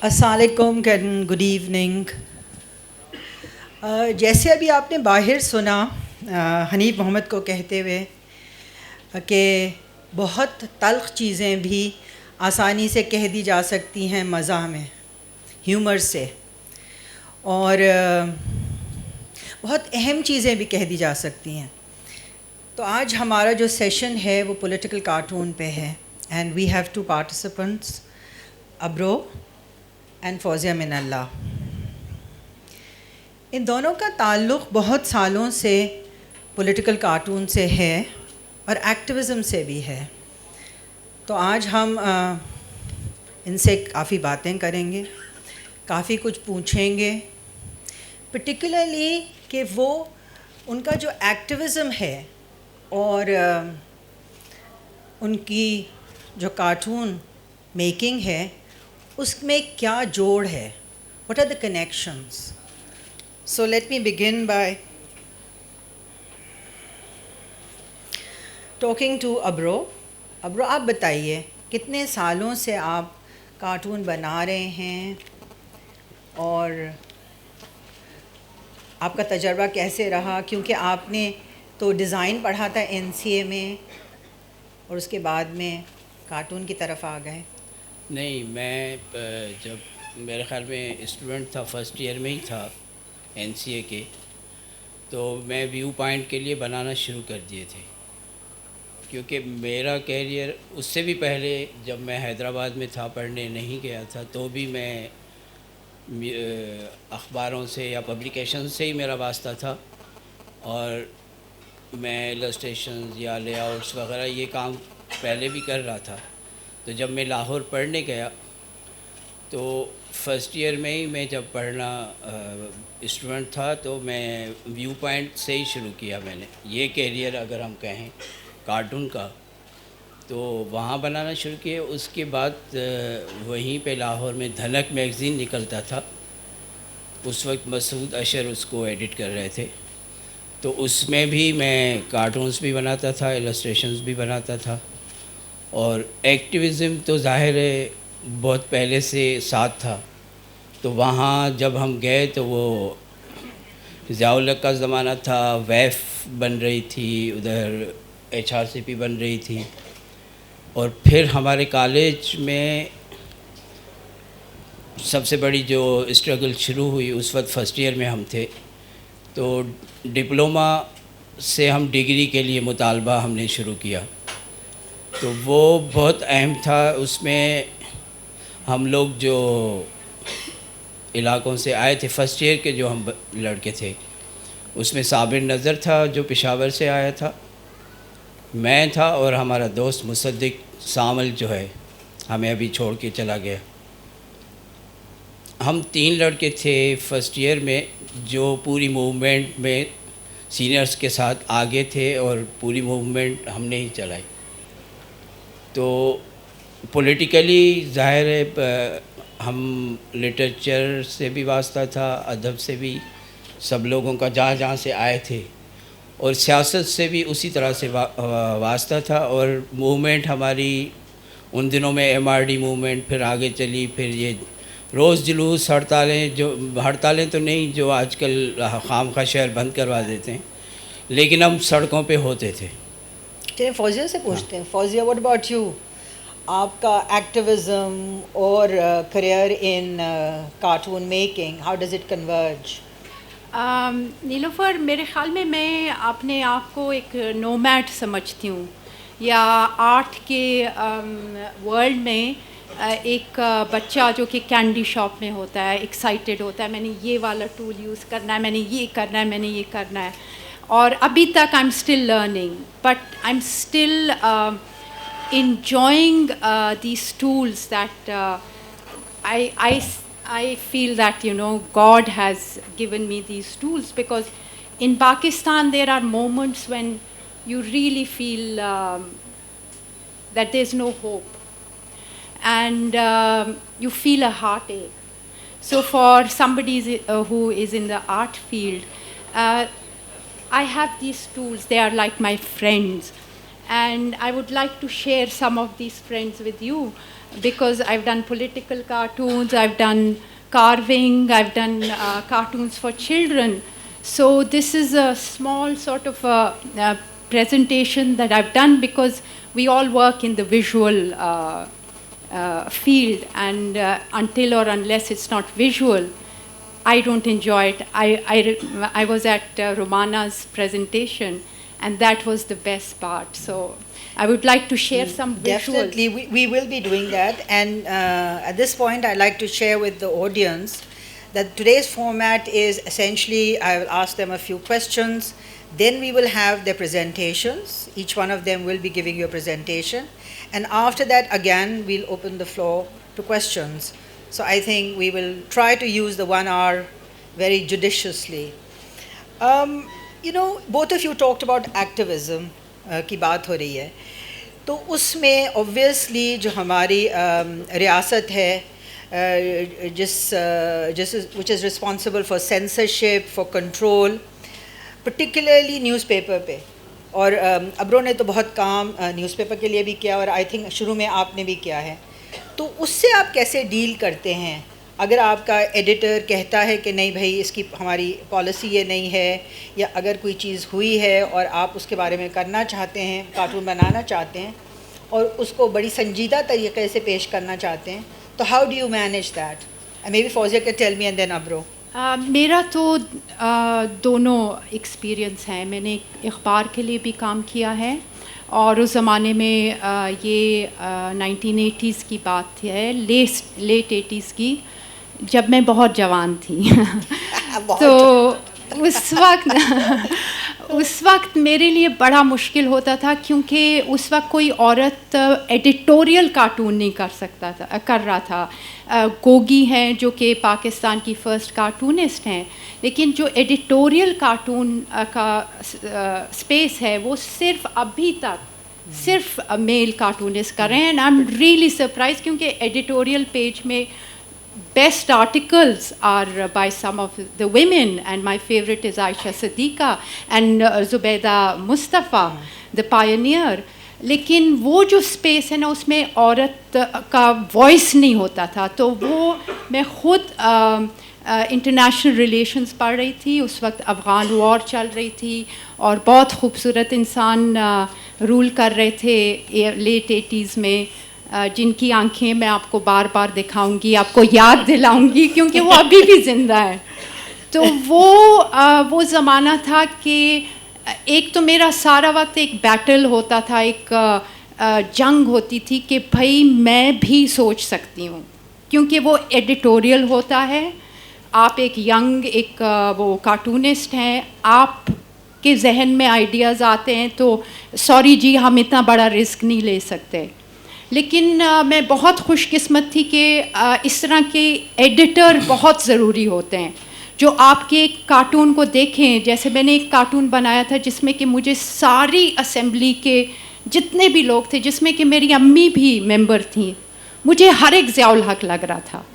अस्सलामुअलैकुम and good evening. जैसे अभी आपने बाहर सुना हनीफ मोहम्मद को कहते हुए कि बहुत तल्ख़ चीज़ें भी आसानी से कह दी जा सकती हैं मज़ाह में, ह्यूमर से, और बहुत अहम चीज़ें भी कह दी जा सकती हैं। तो आज हमारा जो सेशन है वो पॉलिटिकल कार्टून पे है and we have two participants, Abro and Fauzia Minallah. इन दोनों का ताल्लुक़ बहुत सालों से पॉलिटिकल कार्टून से है और एक्टिविज़म से भी है। तो आज हम इनसे काफ़ी बातें करेंगे, काफ़ी कुछ पूछेंगे, पर्टिकुलरली कि वो उनका जो एक्टिविज़म है और उनकी जो कार्टून मेकिंग है उसमें क्या जोड़ है, what are the connections. So let me begin by talking to Abro. Abro, आप बताइए कितने सालों से आप कार्टून बना रहे हैं और आपका तजर्बा कैसे रहा, क्योंकि आपने तो डिज़ाइन पढ़ा था NCA में और उसके बाद में कार्टून की तरफ आ गए। नहीं, मैं जब मेरे ख़्याल में स्टूडेंट था, फर्स्ट ईयर में ही था NCA के, तो मैं व्यू पॉइंट के लिए बनाना शुरू कर दिए थे। क्योंकि मेरा कैरियर उससे भी पहले, जब मैं हैदराबाद में था, पढ़ने नहीं गया था, तो भी मैं अखबारों से या पब्लिकेशन से ही मेरा वास्ता था और मैं इलस्ट्रेशन या लेआउट्स वगैरह ये काम पहले भी कर रहा था। तो जब मैं लाहौर पढ़ने गया तो फर्स्ट ईयर में ही मैं जब पढ़ना स्टूडेंट था, तो मैं व्यू पॉइंट से ही शुरू किया मैंने ये कैरियर, अगर हम कहें कार्टून का, तो वहाँ बनाना शुरू किया। उसके बाद वहीं पे लाहौर में धनक मैगज़ीन निकलता था, उस वक्त मसूद अशर उसको एडिट कर रहे थे, तो उसमें भी मैं कार्टून्स भी बनाता था, इलस्ट्रेशंस भी बनाता था। और एक्टिविज़म तो ज़ाहिर है बहुत पहले से साथ था। तो वहाँ जब हम गए तो वो ज़िया-उल-हक का ज़माना था, वैफ़ बन रही थी, उधर HRCP बन रही थी, और फिर हमारे कॉलेज में सबसे बड़ी जो स्ट्रगल शुरू हुई, उस वक्त फ़र्स्ट ईयर में हम थे, तो डिप्लोमा से हम डिग्री के लिए मुतालबा हमने शुरू किया। तो वो बहुत अहम था। उसमें हम लोग जो इलाक़ों से आए थे, फ़र्स्ट ईयर के जो हम लड़के थे, उसमें साबिर नज़र था जो पेशावर से आया था, मैं था, और हमारा दोस्त मुसद्दिक सामल जो है, हमें अभी छोड़ के चला गया। हम 3 लड़के थे फ़र्स्ट ईयर में जो पूरी मूवमेंट में सीनियर्स के साथ आगे थे और पूरी मूवमेंट हमने ही चलाई। तो पॉलिटिकली ज़ाहिर है हम लिटरेचर से भी वास्ता था, अदब से भी, सब लोगों का जहाँ जहाँ से आए थे, और सियासत से भी उसी तरह से वास्ता था। और मूवमेंट हमारी उन दिनों में MRD मूवमेंट फिर आगे चली, फिर ये रोज़ जुलूस, हड़तालें, जो हड़तालें तो नहीं जो आजकल खामखा शहर बंद करवा देते हैं, लेकिन हम सड़कों पे होते थे। चलिए फौजिया से पूछते हैं। Fauzia, what about you? आपका एक्टिविज़म और career in cartoon making, how does it converge? Nilofar, मेरे ख़्याल में मैं अपने आप को एक नोमैड समझती हूँ, या आर्ट के वर्ल्ड में एक बच्चा जो कि कैंडी शॉप में होता है, एक्साइटेड होता है, मैंने ये वाला टूल यूज़ करना है, मैंने ये करना है, मैंने ये करना है। और अभी तक I am still learning, but I am still enjoying these tools that I feel that God has given me these tools, because in Pakistan there are moments when you really feel that there's no hope, and you feel a heartache. So for somebody who is in the art field, I have these tools. They are like my friends. and I would like to share some of these friends with you because I've done political cartoons, I've done carving, I've done cartoons for children. So this is a small sort of a presentation that I've done because we all work in the visual field, and until or unless it's not visual, I don't enjoy it. I was at Romana's presentation, and that was the best part. So I would like to share some visuals. Definitely, we will be doing that. And at this point, I'd like to share with the audience that today's format is essentially, I will ask them a few questions, then we will have their presentations. Each one of them will be giving you a presentation. And after that, again, we'll open the floor to questions. So I think we will try to use the 1 hour very judiciously. You know, both of you talked about activism की बात हो रही है. तो उसमें obviously जो हमारी रियासत है, which is responsible for censorship, for control, particularly newspaper पे. और अब्रो ने तो बहुत काम न्यूज़पेपर के लिए भी किया और आई थिंक शुरू में आपने भी किया है. तो उससे आप कैसे डील करते हैं अगर आपका एडिटर कहता है कि नहीं भाई इसकी हमारी पॉलिसी ये नहीं है, या अगर कोई चीज़ हुई है और आप उसके बारे में करना चाहते हैं, कार्टून बनाना चाहते हैं और उसको बड़ी संजीदा तरीके से पेश करना चाहते हैं, तो how do you manage that? Maybe Fauzia can tell me and then Abro. मेरा तो दोनों एक्सपीरियंस हैं. मैंने अखबार के लिए भी काम किया है और उस ज़माने में ये 1980s की बात है, लेट 80s की, जब मैं बहुत जवान थी. तो उस वक्त मेरे लिए बड़ा मुश्किल होता था क्योंकि उस वक्त कोई औरत एडिटोरियल कार्टून नहीं कर रहा था. गोगी हैं जो कि पाकिस्तान की फ़र्स्ट कार्टूनिस्ट हैं, लेकिन जो एडिटोरियल कार्टून का स्पेस है वो सिर्फ अभी तक सिर्फ मेल कार्टूनिस्ट कर रहे हैं. And I am really surprise क्योंकि एडिटोरियल पेज में best articles are by some of the women, and my favorite is Aisha Siddiqa and Zubaida Mustafa, the pioneer. लेकिन वो जो स्पेस है ना उसमें औरत का वॉइस नहीं होता था. तो वो मैं ख़ुद इंटरनेशनल रिलेशंस पढ़ रही थी. उस वक्त अफ़गान वॉर चल रही थी और बहुत खूबसूरत इंसान रूल कर रहे थे लेट 80s में, जिनकी आंखें मैं आपको बार बार दिखाऊंगी, आपको याद दिलाऊंगी क्योंकि वो अभी भी ज़िंदा है. तो वो ज़माना था कि एक तो मेरा सारा वक्त एक बैटल होता था, एक जंग होती थी कि भाई मैं भी सोच सकती हूँ, क्योंकि वो एडिटोरियल होता है. आप एक यंग वो कार्टूनिस्ट हैं, आप के जहन में आइडियाज़ आते हैं तो सॉरी जी हम इतना बड़ा रिस्क नहीं ले सकते. लेकिन मैं बहुत खुशकिस्मत थी कि इस तरह के एडिटर बहुत ज़रूरी होते हैं जो आपके एक कार्टून को देखें. जैसे मैंने एक कार्टून बनाया था जिसमें कि मुझे सारी असेंबली के जितने भी लोग थे, जिसमें कि मेरी अम्मी भी मेंबर थी, मुझे हर एक ज़ियाउल हक लग रहा था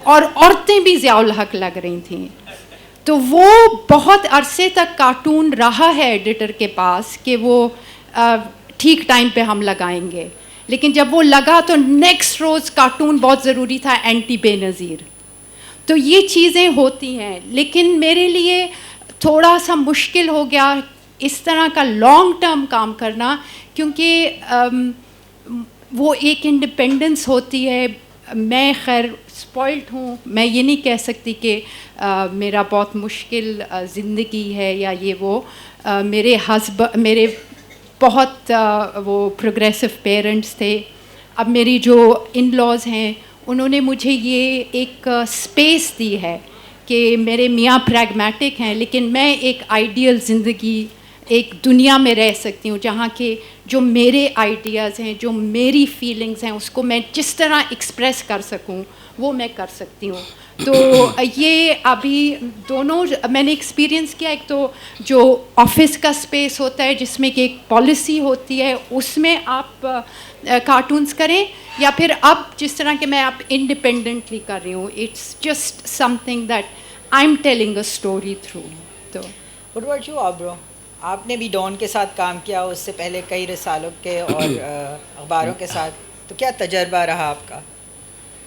और औरतें भी ज़ियाउल हक लग रही थी. तो वो बहुत अरसे तक कार्टून रहा है एडिटर के पास कि वो ठीक टाइम पे हम लगाएंगे. लेकिन जब वो लगा तो नेक्स्ट रोज़ कार्टून बहुत ज़रूरी था, एंटी बेनज़ीर. तो ये चीज़ें होती हैं. लेकिन मेरे लिए थोड़ा सा मुश्किल हो गया इस तरह का लॉन्ग टर्म काम करना, क्योंकि वो एक इंडिपेंडेंस होती है. मैं खैर स्पॉइल्ड हूँ, मैं ये नहीं कह सकती कि मेरा बहुत मुश्किल ज़िंदगी है या ये वो. मेरे बहुत वो प्रोग्रेसिव पेरेंट्स थे. अब मेरी जो इन लॉज़ हैं उन्होंने मुझे ये एक स्पेस दी है कि मेरे मियाँ प्रैग्मेटिक हैं, लेकिन मैं एक आइडियल ज़िंदगी एक दुनिया में रह सकती हूँ जहाँ के जो मेरे आइडियाज़ हैं, जो मेरी फीलिंग्स हैं, उसको मैं जिस तरह एक्सप्रेस कर सकूँ वो मैं कर सकती हूँ. तो ये अभी दोनों मैंने एक्सपीरियंस किया. एक तो जो ऑफिस का स्पेस होता है जिसमें कि एक पॉलिसी होती है, उसमें आप कार्टून्स करें, या फिर अब जिस तरह के मैं आप इंडिपेंडेंटली कर रही हूँ. It's just something that I am telling a story through. तो व्हाट अबाउट यू अब्रो? आपने भी डॉन के साथ काम किया, उससे पहले कई रिसालों के और अखबारों के साथ, तो क्या तजर्बा रहा आपका?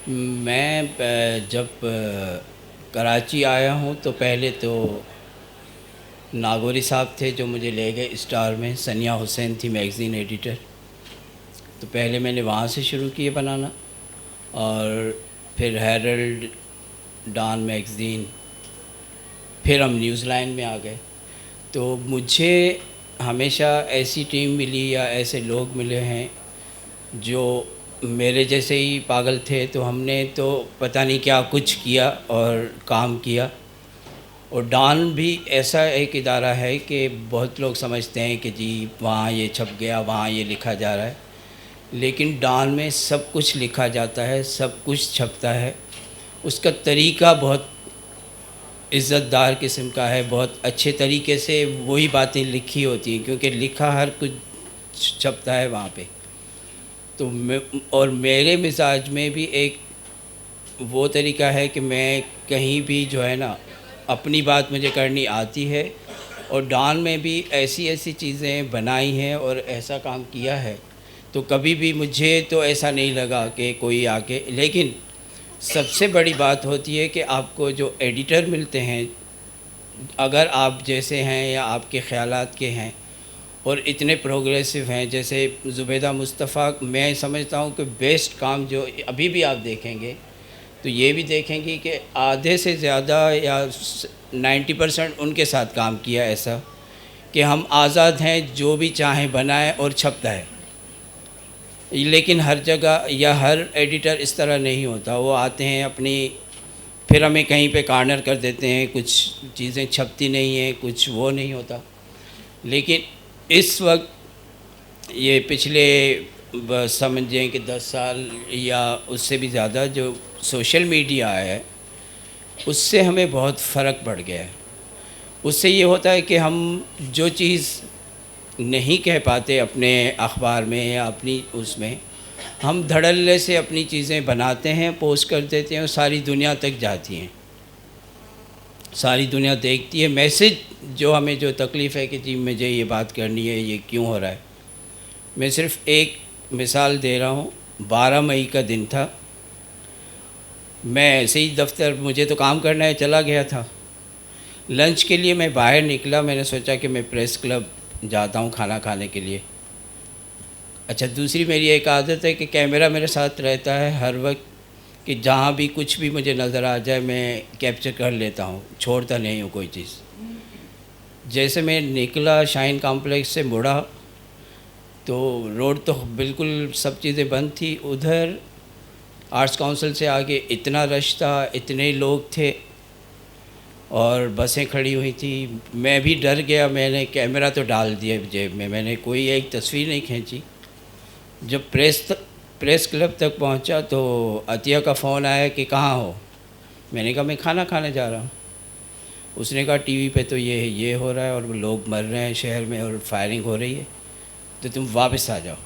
मैं जब कराची आया हूँ तो पहले तो नागौरी साहब थे जो मुझे ले गए स्टार में। सनिया हुसैन थी मैगज़ीन एडिटर। तो पहले मैंने वहाँ से शुरू किए बनाना, और फिर हेरल्ड, डॉन मैगज़ीन, फिर हम न्यूज़ लाइन में आ गए। तो मुझे हमेशा ऐसी टीम मिली या ऐसे लोग मिले हैं जो मेरे जैसे ही पागल थे। तो हमने तो पता नहीं क्या कुछ किया और काम किया। और डॉन भी ऐसा एक इदारा है कि बहुत लोग समझते हैं कि जी वहाँ ये छप गया, वहाँ ये लिखा जा रहा है, लेकिन डॉन में सब कुछ लिखा जाता है, सब कुछ छपता है। उसका तरीका बहुत इज़्ज़तदार किस्म का है, बहुत अच्छे तरीके से वही बातें लिखी होती हैं, क्योंकि लिखा हर कुछ छपता है वहाँ पे। तो और मेरे मिजाज में भी एक वो तरीका है कि मैं कहीं भी जो है ना अपनी बात मुझे करनी आती है। और डॉन में भी ऐसी ऐसी चीज़ें बनाई हैं और ऐसा काम किया है, तो कभी भी मुझे तो ऐसा नहीं लगा कि कोई आके। लेकिन सबसे बड़ी बात होती है कि आपको जो एडिटर मिलते हैं, अगर आप जैसे हैं या आपके ख़यालात के हैं और इतने प्रोग्रेसिव हैं, जैसे ज़ुबैदा मुस्तफ़ा, मैं समझता हूँ कि बेस्ट काम जो अभी भी आप देखेंगे तो ये भी देखेंगे कि आधे से ज़्यादा या 90% उनके साथ काम किया, ऐसा कि हम आज़ाद हैं, जो भी चाहें बनाएं और छपता है। लेकिन हर जगह या हर एडिटर इस तरह नहीं होता। वो आते हैं अपनी, फिर हमें कहीं पे कॉर्नर कर देते हैं, कुछ चीज़ें छपती नहीं हैं, कुछ वो नहीं होता। लेकिन इस वक्त ये पिछले समझें कि 10 साल या उससे भी ज़्यादा जो सोशल मीडिया आया है, उससे हमें बहुत फ़र्क पड़ गया है। उससे ये होता है कि हम जो चीज़ नहीं कह पाते अपने अखबार में या अपनी उसमें, हम धड़ल्ले से अपनी चीज़ें बनाते हैं, पोस्ट कर देते हैं और सारी दुनिया तक जाती हैं, सारी दुनिया देखती है। मैसेज जो हमें जो तकलीफ़ है कि जी मुझे ये बात करनी है, ये क्यों हो रहा है। मैं सिर्फ़ एक मिसाल दे रहा हूँ। 12 मई का दिन था, मैं ऐसे ही दफ्तर, मुझे तो काम करना है, चला गया था। लंच के लिए मैं बाहर निकला, मैंने सोचा कि मैं प्रेस क्लब जाता हूँ खाना खाने के लिए। अच्छा, दूसरी मेरी एक आदत है कि कैमरा मेरे साथ रहता है हर वक्त, कि जहाँ भी कुछ भी मुझे नज़र आ जाए मैं कैप्चर कर लेता हूँ, छोड़ता नहीं हूँ कोई चीज़। जैसे मैं निकला, शाइन कॉम्प्लेक्स से मुड़ा तो रोड तो बिल्कुल सब चीज़ें बंद थी। उधर आर्ट्स काउंसिल से आगे इतना रश था, इतने लोग थे और बसें खड़ी हुई थी। मैं भी डर गया, मैंने कैमरा तो डाल दिया जेब में, मैंने कोई एक तस्वीर नहीं खींची। जब प्रेस क्लब तक पहुंचा तो अतिया का फ़ोन आया कि कहाँ हो। मैंने कहा मैं खाना खाने जा रहा हूँ। उसने कहा टीवी पे तो ये हो रहा है और लोग मर रहे हैं शहर में और फायरिंग हो रही है, तो तुम वापस आ जाओ।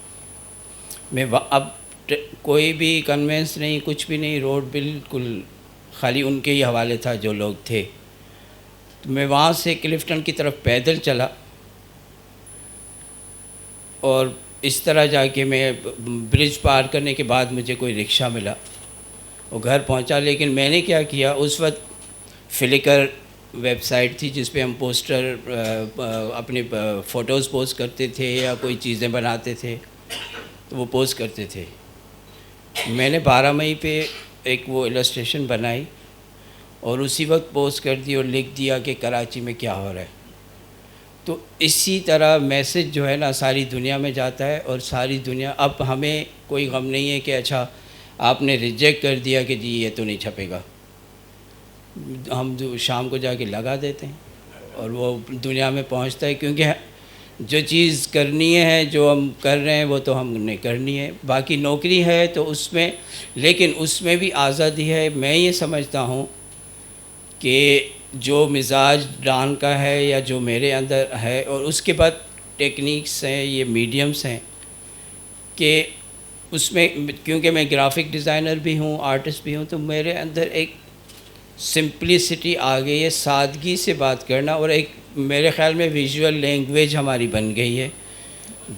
मैं अब कोई भी कन्वेंस नहीं, कुछ भी नहीं, रोड बिल्कुल खाली उनके ही हवाले था जो लोग थे। तो मैं वहाँ से क्लिफ्टन की तरफ पैदल चला और इस तरह जाके मैं ब्रिज पार करने के बाद मुझे कोई रिक्शा मिला और घर पहुँचा। लेकिन मैंने क्या किया, उस वक्त फ्लिकर वेबसाइट थी जिस पे हम पोस्टर अपने फ़ोटोज़ पोस्ट करते थे या कोई चीज़ें बनाते थे तो वो पोस्ट करते थे। मैंने 12 मई पे एक वो इलस्ट्रेशन बनाई और उसी वक्त पोस्ट कर दी और लिख दिया कि कराची में क्या हो रहा है। तो इसी तरह मैसेज जो है ना सारी दुनिया में जाता है और सारी दुनिया, अब हमें कोई गम नहीं है कि अच्छा आपने रिजेक्ट कर दिया कि जी ये तो नहीं छपेगा। हम जो शाम को जाके लगा देते हैं और वो दुनिया में पहुंचता है, क्योंकि जो चीज़ करनी है, जो हम कर रहे हैं वो तो हमने करनी है। बाकी नौकरी है तो उसमें, लेकिन उसमें भी आज़ादी है। मैं ये समझता हूँ कि जो मिजाज डॉन का है या जो मेरे अंदर है, और उसके बाद टेक्निक्स हैं, ये मीडियम्स हैं कि उसमें, क्योंकि मैं ग्राफिक डिज़ाइनर भी हूँ, आर्टिस्ट भी हूँ, तो मेरे अंदर एक सिंपलिसिटी आ गई है, सादगी से बात करना और एक मेरे ख़्याल में विजुअल लैंग्वेज हमारी बन गई है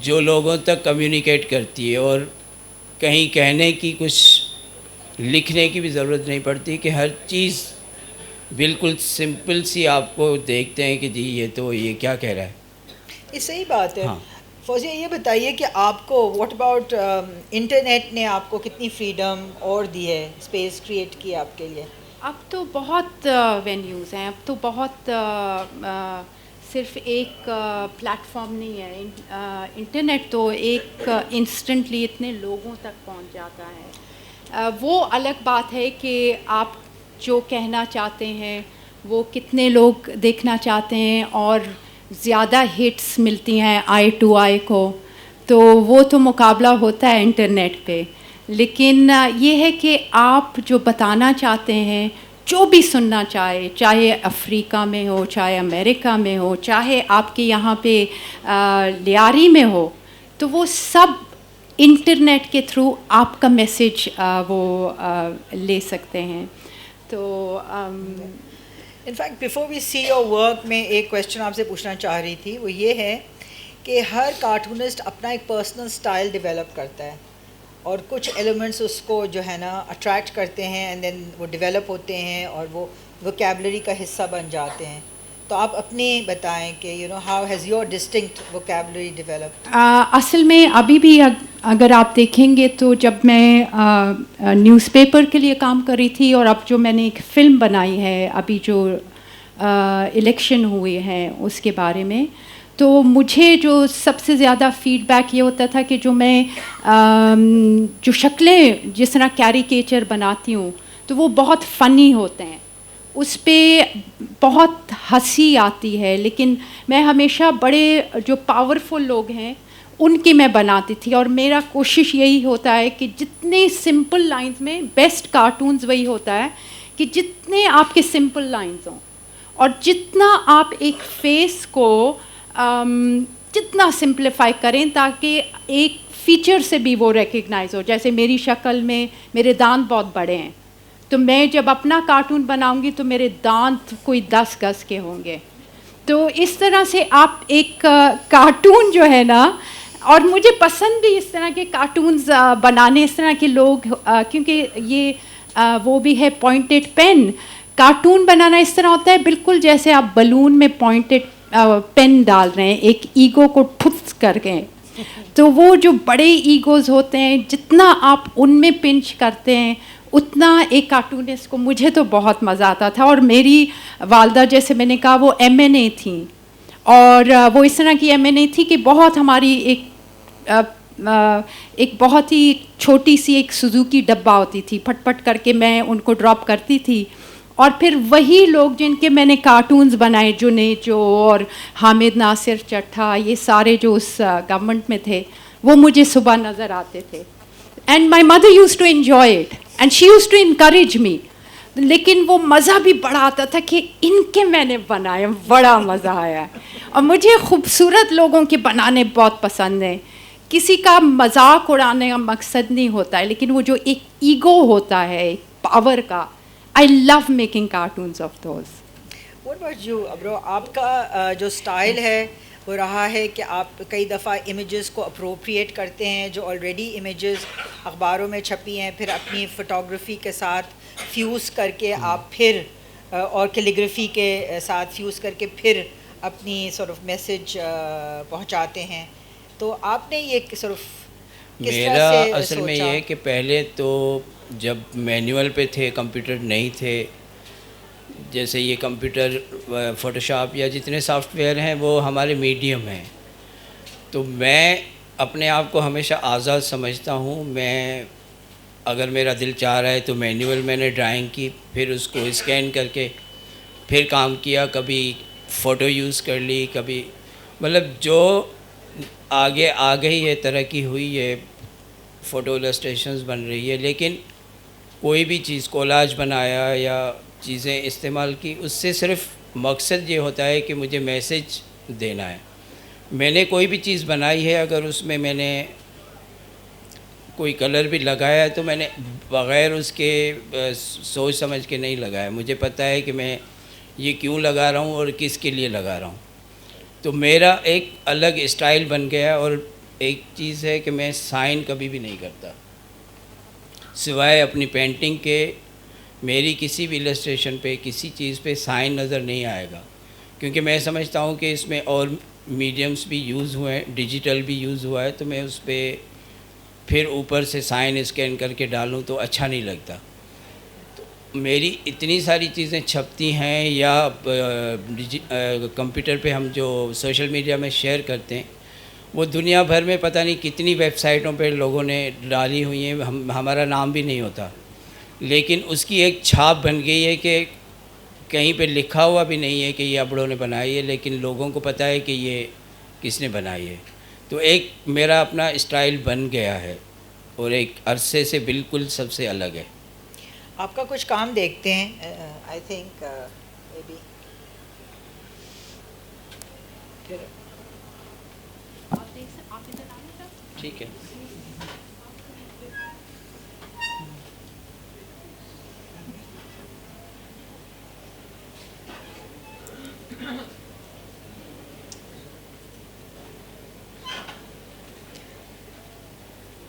जो लोगों तक कम्युनिकेट करती है, और कहीं कहने की, कुछ लिखने की भी ज़रूरत नहीं पड़ती कि हर चीज़ बिल्कुल सिंपल सी आपको देखते हैं कि जी ये क्या कह रहा है। ये सही बात है। हाँ। फौजिया, ये बताइए कि आपको व्हाट अबाउट इंटरनेट ने आपको कितनी फ्रीडम और दी है, स्पेस क्रिएट की आपके लिए? अब तो बहुत वेन्यूज़ हैं, अब तो बहुत सिर्फ एक प्लेटफॉर्म नहीं है। इंटरनेट तो एक इंस्टेंटली इतने लोगों तक पहुंच जाता है। वो अलग बात है कि आप जो कहना चाहते हैं वो कितने लोग देखना चाहते हैं, और ज़्यादा हिट्स मिलती हैं आई टू आई को, तो वो तो मुकाबला होता है इंटरनेट पे। लेकिन ये है कि आप जो बताना चाहते हैं, जो भी सुनना चाहे अफ्रीका में हो, चाहे अमेरिका में हो, चाहे आपके यहाँ पे लियारी में हो, तो वो सब इंटरनेट के थ्रू आपका मैसेज वो ले सकते हैं। तो in fact before we see your work, में एक क्वेश्चन आपसे पूछना चाह रही थी, वो ये है कि हर कार्टूनिस्ट अपना एक पर्सनल स्टाइल डेवलप करता है और कुछ एलिमेंट्स उसको जो है ना अट्रैक्ट करते हैं, एंड देन वो डेवलप होते हैं और वो वोकैबुलरी का हिस्सा बन जाते हैं। तो आप अपने बताएं कि you know how has your distinct vocabulary developed? असल में अभी भी अगर आप देखेंगे तो जब मैं न्यूज़पेपर के लिए काम कर रही थी, और अब जो मैंने एक फ़िल्म बनाई है अभी जो इलेक्शन हुए हैं उसके बारे में, तो मुझे जो सबसे ज़्यादा फीडबैक ये होता था कि जो मैं जो शक्लें जिस तरह कैरिकेचर बनाती हूँ तो वो बहुत फ़नी होते हैं, उस पर बहुत हंसी आती है, लेकिन मैं हमेशा बड़े जो पावरफुल लोग हैं उनकी मैं बनाती थी। और मेरा कोशिश यही होता है कि जितने सिंपल लाइंस में, बेस्ट कार्टून्स वही होता है कि जितने आपके सिंपल लाइंस हों और जितना आप एक फेस को जितना सिंप्लीफाई करें ताकि एक फ़ीचर से भी वो रिकग्नाइज हो। जैसे मेरी शक्ल में मेरे दांत बहुत बड़े हैं, तो मैं जब अपना कार्टून बनाऊंगी तो मेरे दांत कोई 10 गज के होंगे। तो इस तरह से आप एक कार्टून जो है ना, और मुझे पसंद भी इस तरह के कार्टून्स बनाने, इस तरह के लोग, क्योंकि ये वो भी है पॉइंटेड पेन। कार्टून बनाना इस तरह होता है बिल्कुल जैसे आप बलून में पॉइंटेड पेन डाल रहे हैं, एक ईगो को ठुस कर गए। तो वो जो बड़े ईगोज़ होते हैं, जितना आप उनमें पिंच करते हैं उतना एक कार्टूनिस्ट को, मुझे तो बहुत मज़ा आता था। और मेरी वालदा, जैसे मैंने कहा, वो MNA थी, और वो इस तरह की MNA थी कि बहुत हमारी एक बहुत ही छोटी सी एक सुजुकी डब्बा होती थी, फटफट करके मैं उनको ड्रॉप करती थी, और फिर वही लोग जिनके मैंने कार्टून्स बनाए, जुनेजो और हामिद नासिर चट्टा, ये सारे जो उस गवर्नमेंट में थे, वो मुझे सुबह नज़र आते थे। And my mother use to enjoy it and she use to encourage me. लेकिन वो मज़ा भी बड़ा आता था कि इनके मैंने बनाए, बड़ा मज़ा आया। और मुझे खूबसूरत लोगों के बनाने बहुत पसंद हैं। किसी का मजाक उड़ाने का मकसद नहीं होता है, लेकिन वो जो एक ईगो होता है, एक पावर का, I love making cartoons of those. What about you Abro? आपका जो स्टाइल है वो रहा है कि आप कई दफ़ा इमेजेस को अप्रोप्रिएट करते हैं, जो ऑलरेडी इमेजेस अखबारों में छपी हैं, फिर अपनी फ़ोटोग्राफी के साथ फ्यूज़ करके आप फिर और कैलीग्राफी के साथ फ्यूज़ करके फिर अपनी सॉर्ट ऑफ मैसेज पहुंचाते हैं। तो आपने ये सॉर्ट ऑफ किस मेरा तरह से असल में सोचा? ये है कि पहले तो जब मैनुअल पे थे, कंप्यूटर नहीं थे, जैसे ये कंप्यूटर फ़ोटोशॉप या जितने सॉफ्टवेयर हैं वो हमारे मीडियम हैं, तो मैं अपने आप को हमेशा आज़ाद समझता हूँ। मैं अगर मेरा दिल चाह रहा है तो मैनुअल मैंने ड्राइंग की, फिर उसको स्कैन करके फिर काम किया, कभी फ़ोटो यूज़ कर ली, कभी मतलब जो आगे आ गई है, तरक्की हुई है, फ़ोटो इलस्ट्रेशंस बन रही है। लेकिन कोई भी चीज़, कोलाज बनाया या चीज़ें इस्तेमाल की, उससे सिर्फ मकसद ये होता है कि मुझे मैसेज देना है। मैंने कोई भी चीज़ बनाई है, अगर उसमें मैंने कोई कलर भी लगाया है तो मैंने बग़ैर उसके सोच समझ के नहीं लगाया। मुझे पता है कि मैं ये क्यों लगा रहा हूँ और किसके लिए लगा रहा हूँ। तो मेरा एक अलग स्टाइल बन गया। और एक चीज़ है कि मैं साइन कभी भी नहीं करता सिवाय अपनी पेंटिंग के। मेरी किसी भी इलस्ट्रेशन पे किसी चीज़ पे साइन नज़र नहीं आएगा, क्योंकि मैं समझता हूँ कि इसमें और मीडियम्स भी यूज़ हुए हैं, डिजिटल भी यूज़ हुआ है, तो मैं उस पर फिर ऊपर से साइन स्कैन करके डालूँ तो अच्छा नहीं लगता। तो मेरी इतनी सारी चीज़ें छपती हैं या कंप्यूटर पे हम जो सोशल मीडिया में शेयर करते हैं, वो दुनिया भर में पता नहीं कितनी वेबसाइटों पे लोगों ने डाली हुई हैं, हमारा नाम भी नहीं होता, लेकिन उसकी एक छाप बन गई है कि कहीं पे लिखा हुआ भी नहीं है कि ये अबड़ों ने बनाई है, लेकिन लोगों को पता है कि ये किसने बनाई है। तो एक मेरा अपना स्टाइल बन गया है और एक अरसे से बिल्कुल सबसे अलग है। आपका कुछ काम देखते हैं, आई थिंक मे बी ठीक है।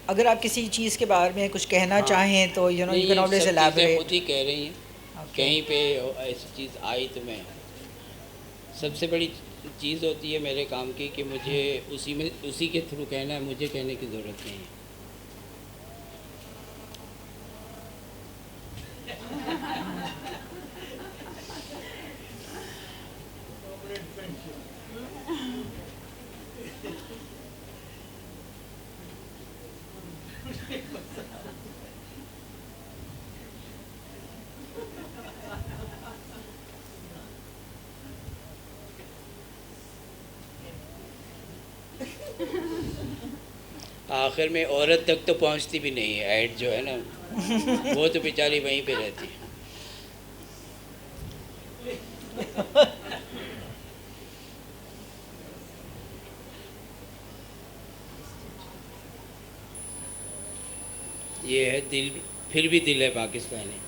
अगर आप किसी चीज़ के बारे में कुछ कहना हाँ। चाहें तो यू नहीं, कैन ये ऑलवेज सब चीज़ें एलैबोरेट। खुद ही कह रही हैं। कहीं पे ऐसी चीज़ आई तो मैं, सबसे बड़ी चीज़ होती है मेरे काम की कि मुझे उसी के थ्रू कहना है, मुझे कहने की ज़रूरत नहीं है। आखिर में औरत तक तो पहुंचती भी नहीं है, ऐड जो है ना, वो तो बेचारी वहीं पे रहती है। ये है दिल, फिर भी दिल है पाकिस्तानी।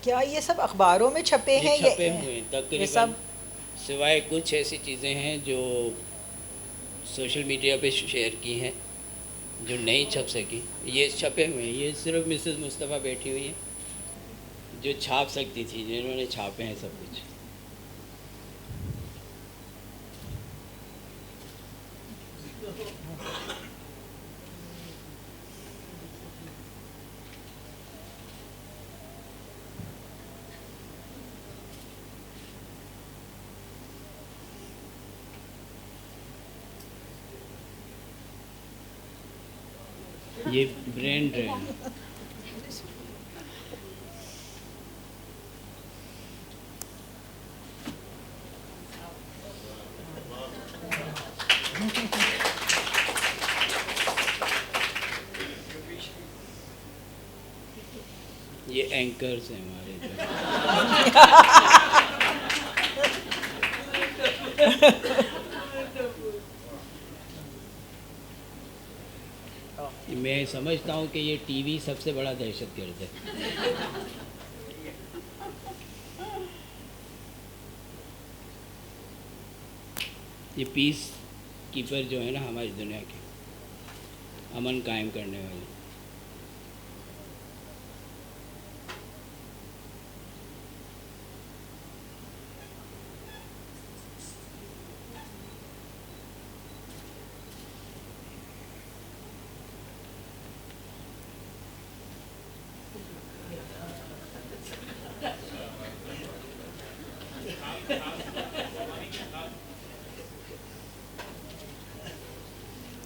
क्या ये सब अखबारों में छपे ये हैं? छपे हुए हैं ये तकरीबन, सब सिवाय कुछ ऐसी चीज़ें हैं जो सोशल मीडिया पे शेयर की हैं जो नहीं छप सकी, ये छपे हुए हैं। ये सिर्फ मिसेस मुस्तफ़ा बैठी हुई हैं जो छाप सकती थी, जिन्होंने छापे हैं सब कुछ। ये ब्रेन ड्रेन। ये एंकर्स हैं हमारे इधर। मैं समझता हूँ कि ये टीवी सबसे बड़ा दहशतगर्द है। ये पीस कीपर जो है ना हमारी दुनिया के, अमन कायम करने वाले।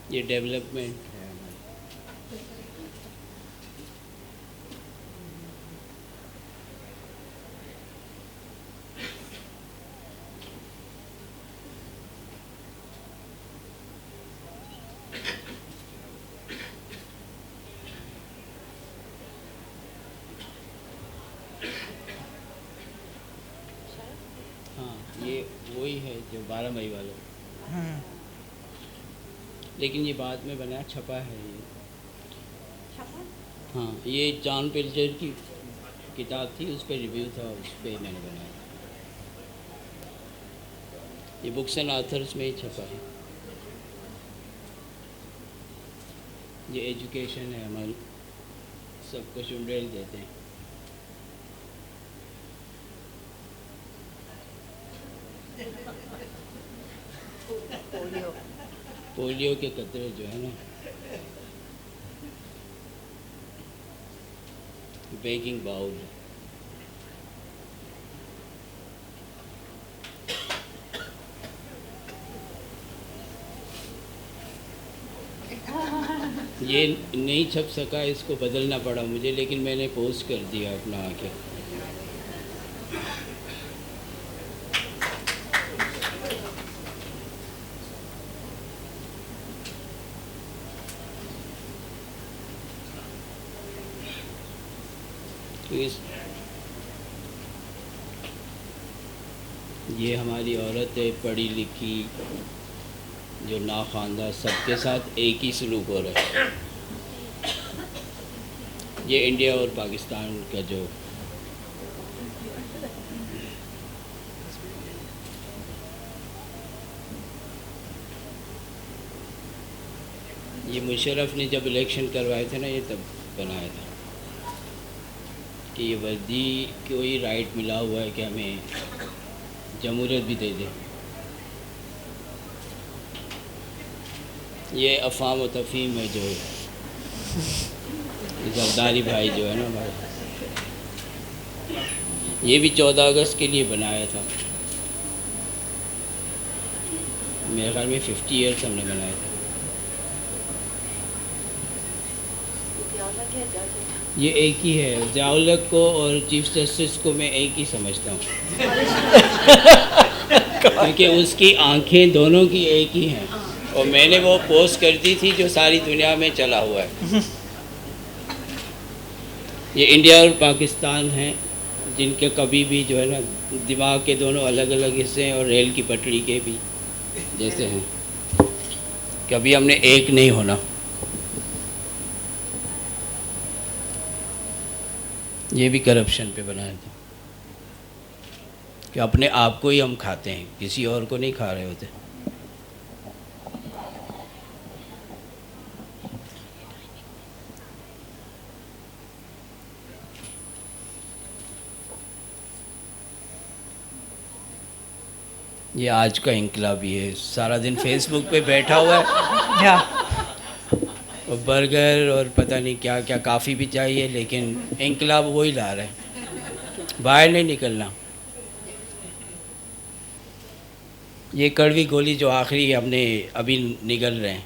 ये डेवलपमेंट है हमारी। हाँ। 12 मई वाला, लेकिन ये बाद में बना, छपा है ये। हाँ, ये जॉन पिल्जर की किताब थी, उस पर रिव्यू था, उस पर मैंने बनाया। ये बुक्स एंड ऑथर्स में ही छपा है। ये एजुकेशन है हमारी, सबको शुमरेल देते हैं। पोलियो के कतरे जो है ना, बेकिंग बाउल। ये नहीं छप सका, इसको बदलना पड़ा मुझे, लेकिन मैंने पोस्ट कर दिया अपना आके। ये हमारी औरत है, पढ़ी लिखी, जो नाखानदा, सबके साथ एक ही सलूक हो रहा है। ये इंडिया और पाकिस्तान का जो ये मुशर्रफ ने जब इलेक्शन करवाए थे ना, ये तब बनाया था कि ये वर्दी को ही राइट मिला हुआ है कि हमें जमहूरियत भी दे दे। ये अफ़ाम व तफ़हीम है जो जरदारी भाई जो है ना हमारे, ये भी 14 अगस्त के लिए बनाया था। मेरे ख्याल में 50 ईयर्स हमने बनाया था। ये एक ही है, ज़िया-उल-हक को और चीफ जस्टिस को मैं एक ही समझता हूँ क्योंकि उसकी आंखें दोनों की एक ही हैं, और मैंने वो पोस्ट कर दी थी जो सारी दुनिया में चला हुआ है। ये इंडिया और पाकिस्तान हैं जिनके कभी भी जो है ना दिमाग के दोनों अलग अलग हिस्से हैं, और रेल की पटरी के भी जैसे हैं, कभी हमने एक नहीं होना। ये भी करप्शन पे बनाया था कि अपने आप को ही हम खाते हैं, किसी और को नहीं खा रहे होते। ये आज का इनकलाबी है, सारा दिन फेसबुक पे बैठा हुआ है और बर्गर और पता नहीं क्या क्या, काफ़ी भी चाहिए, लेकिन इनकलाब वही ला रहे हैं, बाहर नहीं निकलना। ये कड़वी गोली जो आखिरी हमने अभी निगल रहे हैं,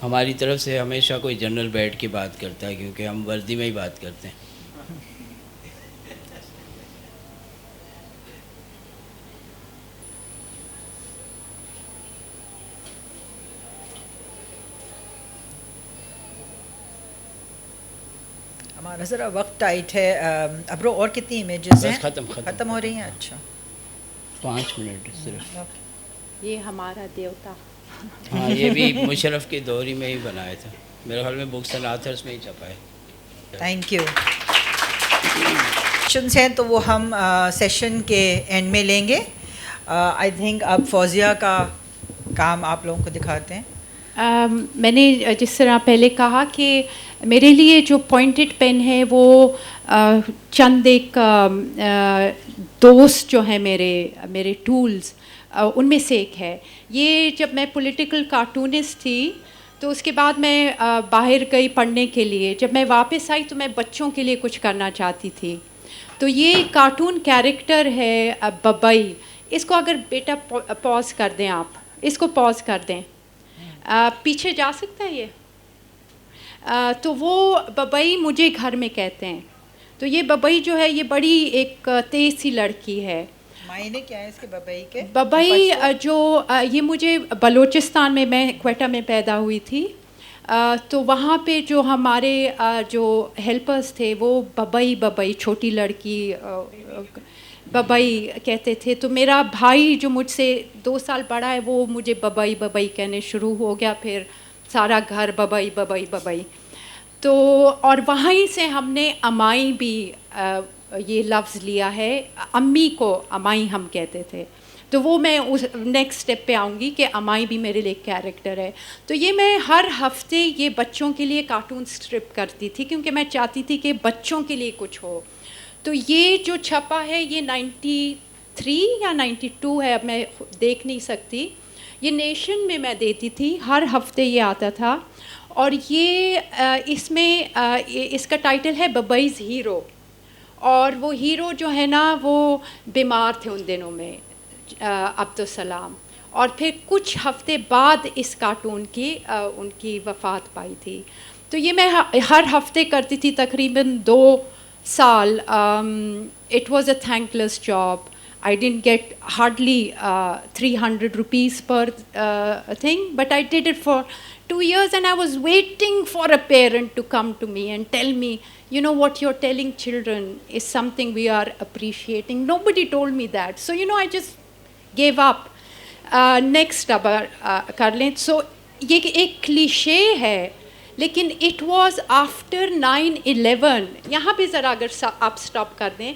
हमारी तरफ से हमेशा कोई जनरल बैठ के बात करता है, क्योंकि हम वर्दी में ही बात करते हैं। हमारा ज़रा वक्त टाइट है। अब्रो और कितनी इमेजेस हैं? ख़त्म हो रही हैं। अच्छा, 5 मिनट सिर्फ। ये हमारा देवता। हाँ, ये भी मुशर्रफ के दौर में ही बनाया था, मेरे ख्याल में बुक्स एंड ऑथर्स में ही छपा है। Thank you. क्वेश्चंस हैं तो वो हम सेशन के एंड में लेंगे। आई थिंक अब फौजिया का काम आप लोगों को दिखाते हैं। मैंने जिस तरह पहले कहा कि मेरे लिए जो पॉइंटेड पेन है वो चंद एक दोस्त जो हैं मेरे टूल्स, उनमें से एक है। ये जब मैं पॉलिटिकल कार्टूनिस्ट थी तो उसके बाद मैं बाहर गई पढ़ने के लिए। जब मैं वापस आई तो मैं बच्चों के लिए कुछ करना चाहती थी। तो ये कार्टून कैरेक्टर है बबई। इसको अगर बेटा पॉज कर दें, आप इसको पॉज कर दें, पीछे जा सकता है ये। तो वो बबई मुझे घर में कहते हैं। तो ये बबई जो है ये बड़ी एक तेज़ सी लड़की है मायने क्या है इसके बबई के? बबई जो ये मुझे बलूचिस्तान में, मैं क्वेटा में पैदा हुई थी, तो वहाँ पे जो हमारे जो हेल्पर्स थे वो बबई बबई, छोटी लड़की बबई कहते थे। तो मेरा भाई जो मुझसे 2 साल बड़ा है वो मुझे बबई बबई कहने शुरू हो गया, फिर सारा घर बबई बबई बबई। तो और वहीं से हमने अमाई भी ये लफ्ज़ लिया है, अम्मी को अमाई हम कहते थे। तो वो मैं उस नेक्स्ट स्टेप पे आऊँगी कि अमाई भी मेरे लिए कैरेक्टर है। तो ये मैं हर हफ्ते ये बच्चों के लिए कार्टून स्ट्रिप करती थी, क्योंकि मैं चाहती थी कि बच्चों के लिए कुछ हो। तो ये जो छपा है ये 93 या 92 है, अब मैं देख नहीं सकती। ये नेशन में मैं देती थी, हर हफ्ते ये आता था। और ये इसमें इसका टाइटल है बबईज़ हीरो। और वो हीरो जो है ना वो बीमार थे उन दिनों में, अब्दुल सलाम। और फिर कुछ हफ्ते बाद इस कार्टून की उनकी वफ़ात पाई थी। तो ये मैं हर हफ्ते करती थी तकरीबन 2 साल। It was a thankless job. I didn't get hardly 300 rupees per thing, but I did it for 2 years, and I was waiting for a parent to come to me and tell me, you know, what you're telling children is something we are appreciating. Nobody told me that. So, you know, I just gave up. Next अब कर लें। So, ये एक cliché है, लेकिन it was after 9/11, यहाँ पे ज़रा अगर आप स्टॉप कर दें,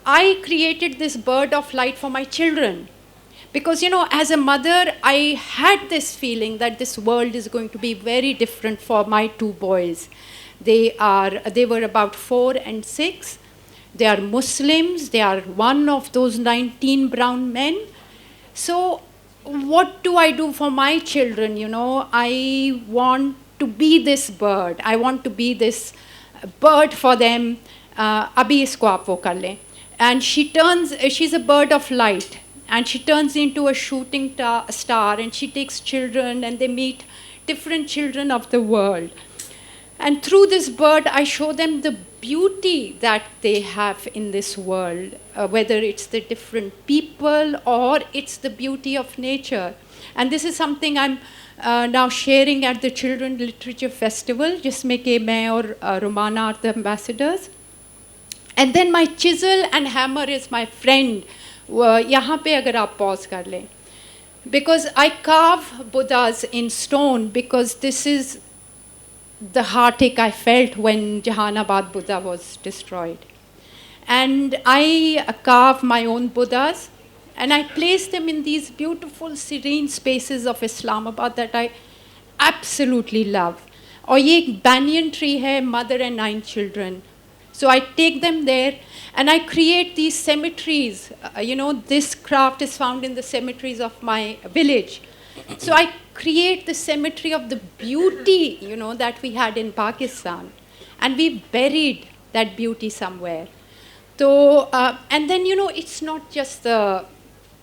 I created this bird of light for my children. Because, you know, as a mother, I had this feeling that this world is going to be very different for my 2 boys. They were about 4 and 6. They are Muslims. They are one of those 19 brown men. So what do I do for my children? You know, I want to be this bird. I want to be this bird for them. Abhi isko aap wo kar lein. And she's a bird of light. And she turns into a shooting star, and she takes children, and they meet different children of the world. And through this bird, I show them the beauty that they have in this world, whether it's the different people or it's the beauty of nature. And this is something I'm now sharing at the Children Literature Festival, जिसमें कि मैं और Romana are the ambassadors. And then my chisel and hammer is my friend. यहाँ पे अगर आप pause कर लें, because I carve Buddhas in stone, because this is the heartache I felt when Jahanabad Buddha was destroyed. And I carve my own Buddhas, and I place them in these beautiful serene spaces of Islamabad that I absolutely love. और ये एक banyan tree है, mother and 9 children. So I take them there, and I create these cemeteries. You know, this craft is found in the cemeteries of my village. So I create the cemetery of the beauty, you know, that we had in Pakistan. And we buried that beauty somewhere. So, and then, you know, it's not just the,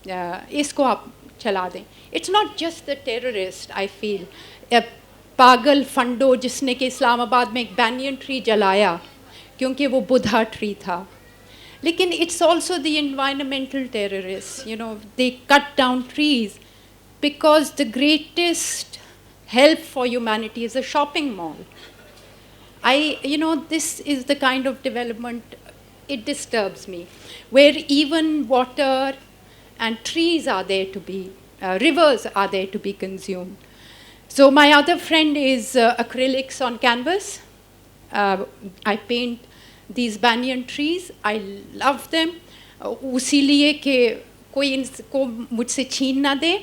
isko aap chala dein. It's not just the terrorist, I feel. पागल फंडो जिसने कि इस्लामाबाद में एक banyan tree जलाया, क्योंकि वो Buddha tree था। लेकिन it's also the environmental terrorists, you know, they cut down trees because the greatest help for humanity is a shopping mall. You know, this is the kind of development, it disturbs me, where even water and trees are there to be, rivers are there to be consumed. So my other friend is acrylics on canvas. I paint these banyan trees. I love them. उसी लिए कि कोई इनको मुझसे छीन ना दे.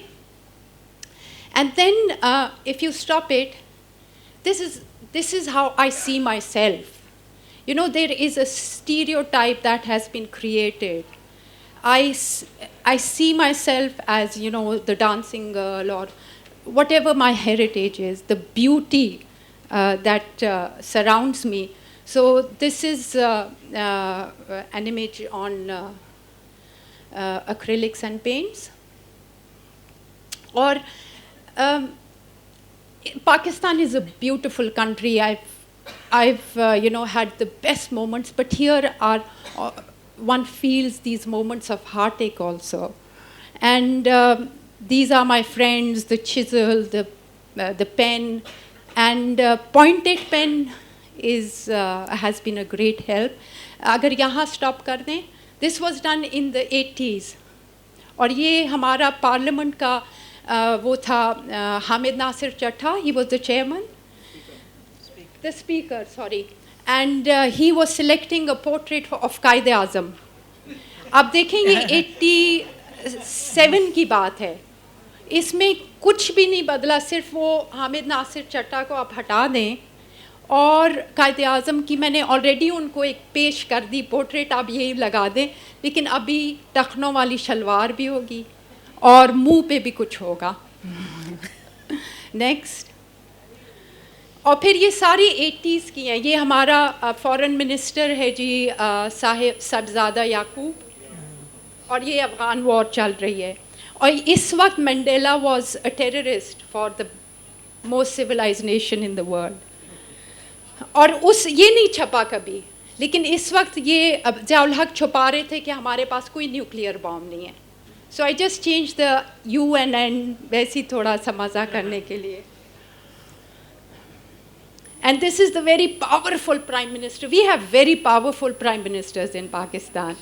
And then if you stop it, this is how I see myself. You know, there is a stereotype that has been created. I see myself as, you know, the dancing girl or whatever my heritage is, the beauty that surrounds me. So this is an image on acrylics and paints. Or Pakistan is a beautiful country. I've you know, had the best moments, but here are one feels these moments of heartache also. And these are my friends, the chisel, the pen, and pointed pen has been a great help. अगर यहाँ stop कर दें, this was done in the 80s. और ये हमारा parliament का वो था हामिद नासिर चट्टा, he was the chairman, the speaker, sorry, and he was selecting a portrait of कायदे आज़म. आप देखेंगे 87 की बात है, इसमें कुछ भी नहीं बदला, सिर्फ वो हामिद नासिर चट्टा को आप हटा दें और कायदे आज़म की मैंने ऑलरेडी उनको एक पेश कर दी पोर्ट्रेट, आप यही लगा दें, लेकिन अभी टखनों वाली शलवार भी होगी और मुंह पे भी कुछ होगा. नेक्स्ट. और फिर ये सारी 80s की हैं. ये हमारा फॉरेन मिनिस्टर है जी साहिब सबजादा याकूब, और ये अफ़गान वॉर चल रही है. और इस वक्त Mandela was a terrorist for the most civilised nation in the world. और ये नहीं छपा कभी, लेकिन इस वक्त ये ज़ियाउल हक छुपा रहे थे कि हमारे पास कोई न्यूक्लियर बॉम्ब नहीं है. So I just change the UN वैसे ही थोड़ा सा मज़ा करने के लिए. And this is the very powerful prime minister. We have very powerful prime ministers in Pakistan.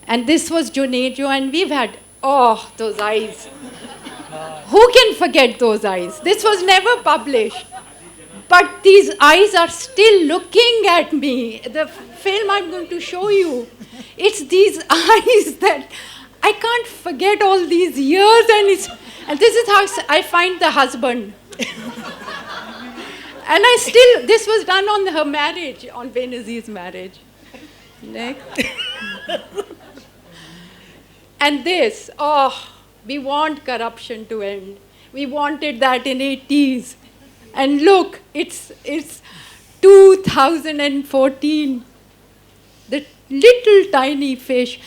And this was Junaid, and we've had, oh, those eyes. Who can forget those eyes? This was never published. But these eyes are still looking at me. The film I'm going to show you, it's these eyes that I can't forget all these years. And this is how I find the husband. And this was done on her marriage, on Benazir's marriage. Next. And this, we want corruption to end. We wanted that in 80s. And look, it's 2014. The little tiny fish.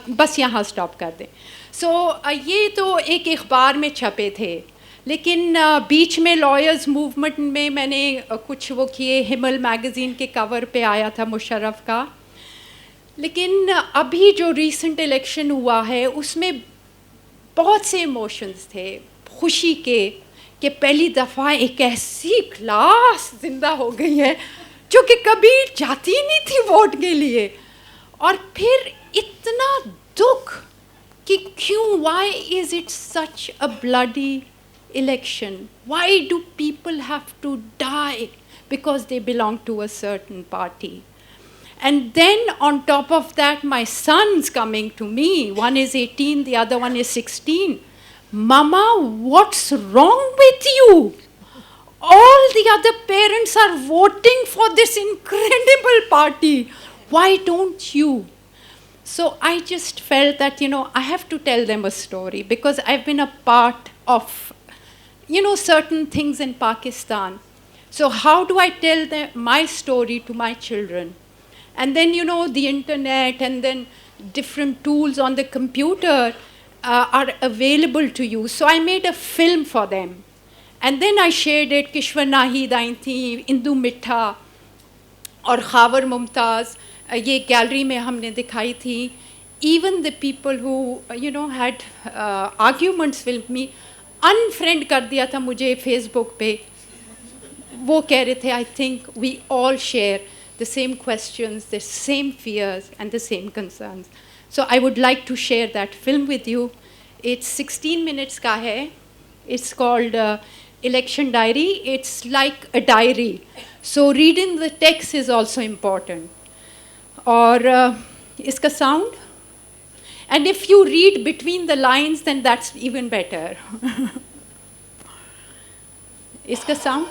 बस यहाँ stop कर दें. So ये तो एक अखबार में छपे थे. लेकिन बीच में लॉयर्स मूवमेंट में मैंने कुछ वो किए, हिमल मैगज़ीन के कवर पे आया था मुशर्रफ का. लेकिन अभी जो रीसेंट इलेक्शन हुआ है उसमें बहुत से इमोशंस थे, खुशी के कि पहली दफ़ा एक ऐसी क्लास ज़िंदा हो गई है जो कि कभी जाती नहीं थी वोट के लिए. और फिर इतना दुख कि क्यों, why is it such a bloody election? Why do people have to die because they belong to a certain party? And then on top of that, my son's coming to me. One is 18, the other one is 16. Mama, what's wrong with you? All the other parents are voting for this incredible party. Why don't you? So I just felt that, I have to tell them a story because I've been a part of, certain things in Pakistan. So how do I tell my story to my children? And then, the internet and then different tools on the computer are available to you. So I made a film for them. And then I shared it, Kishwar Nahid आई थी, इंदु मिठा और खावर मुमताज़ ये gallery में हमने दिखाई थी. Even the people who, had arguments with me, unfriend कर दिया था मुझे Facebook पे. वो कह रहे थे, I think we all share the same questions, the same fears, and the same concerns. So I would like to share that film with you. It's 16 minutes का है. It's called Election Diary. It's like a diary. So reading the text is also important. और इसका sound. And if you read between the lines, then that's even better. इसका sound.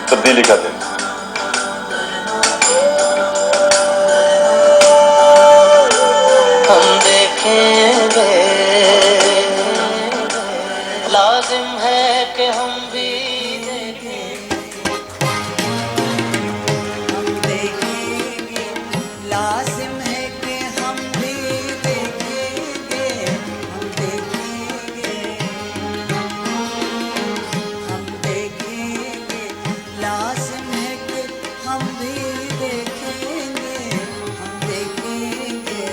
तब्दीली का दिन। हम देखेंगे, लाजिम है कि हम भी लाजिम है कि हम भी देखेंगे, हम देखेंगे, हम देखेंगे, लाजिम है कि हम भी देखेंगे, हम देखेंगे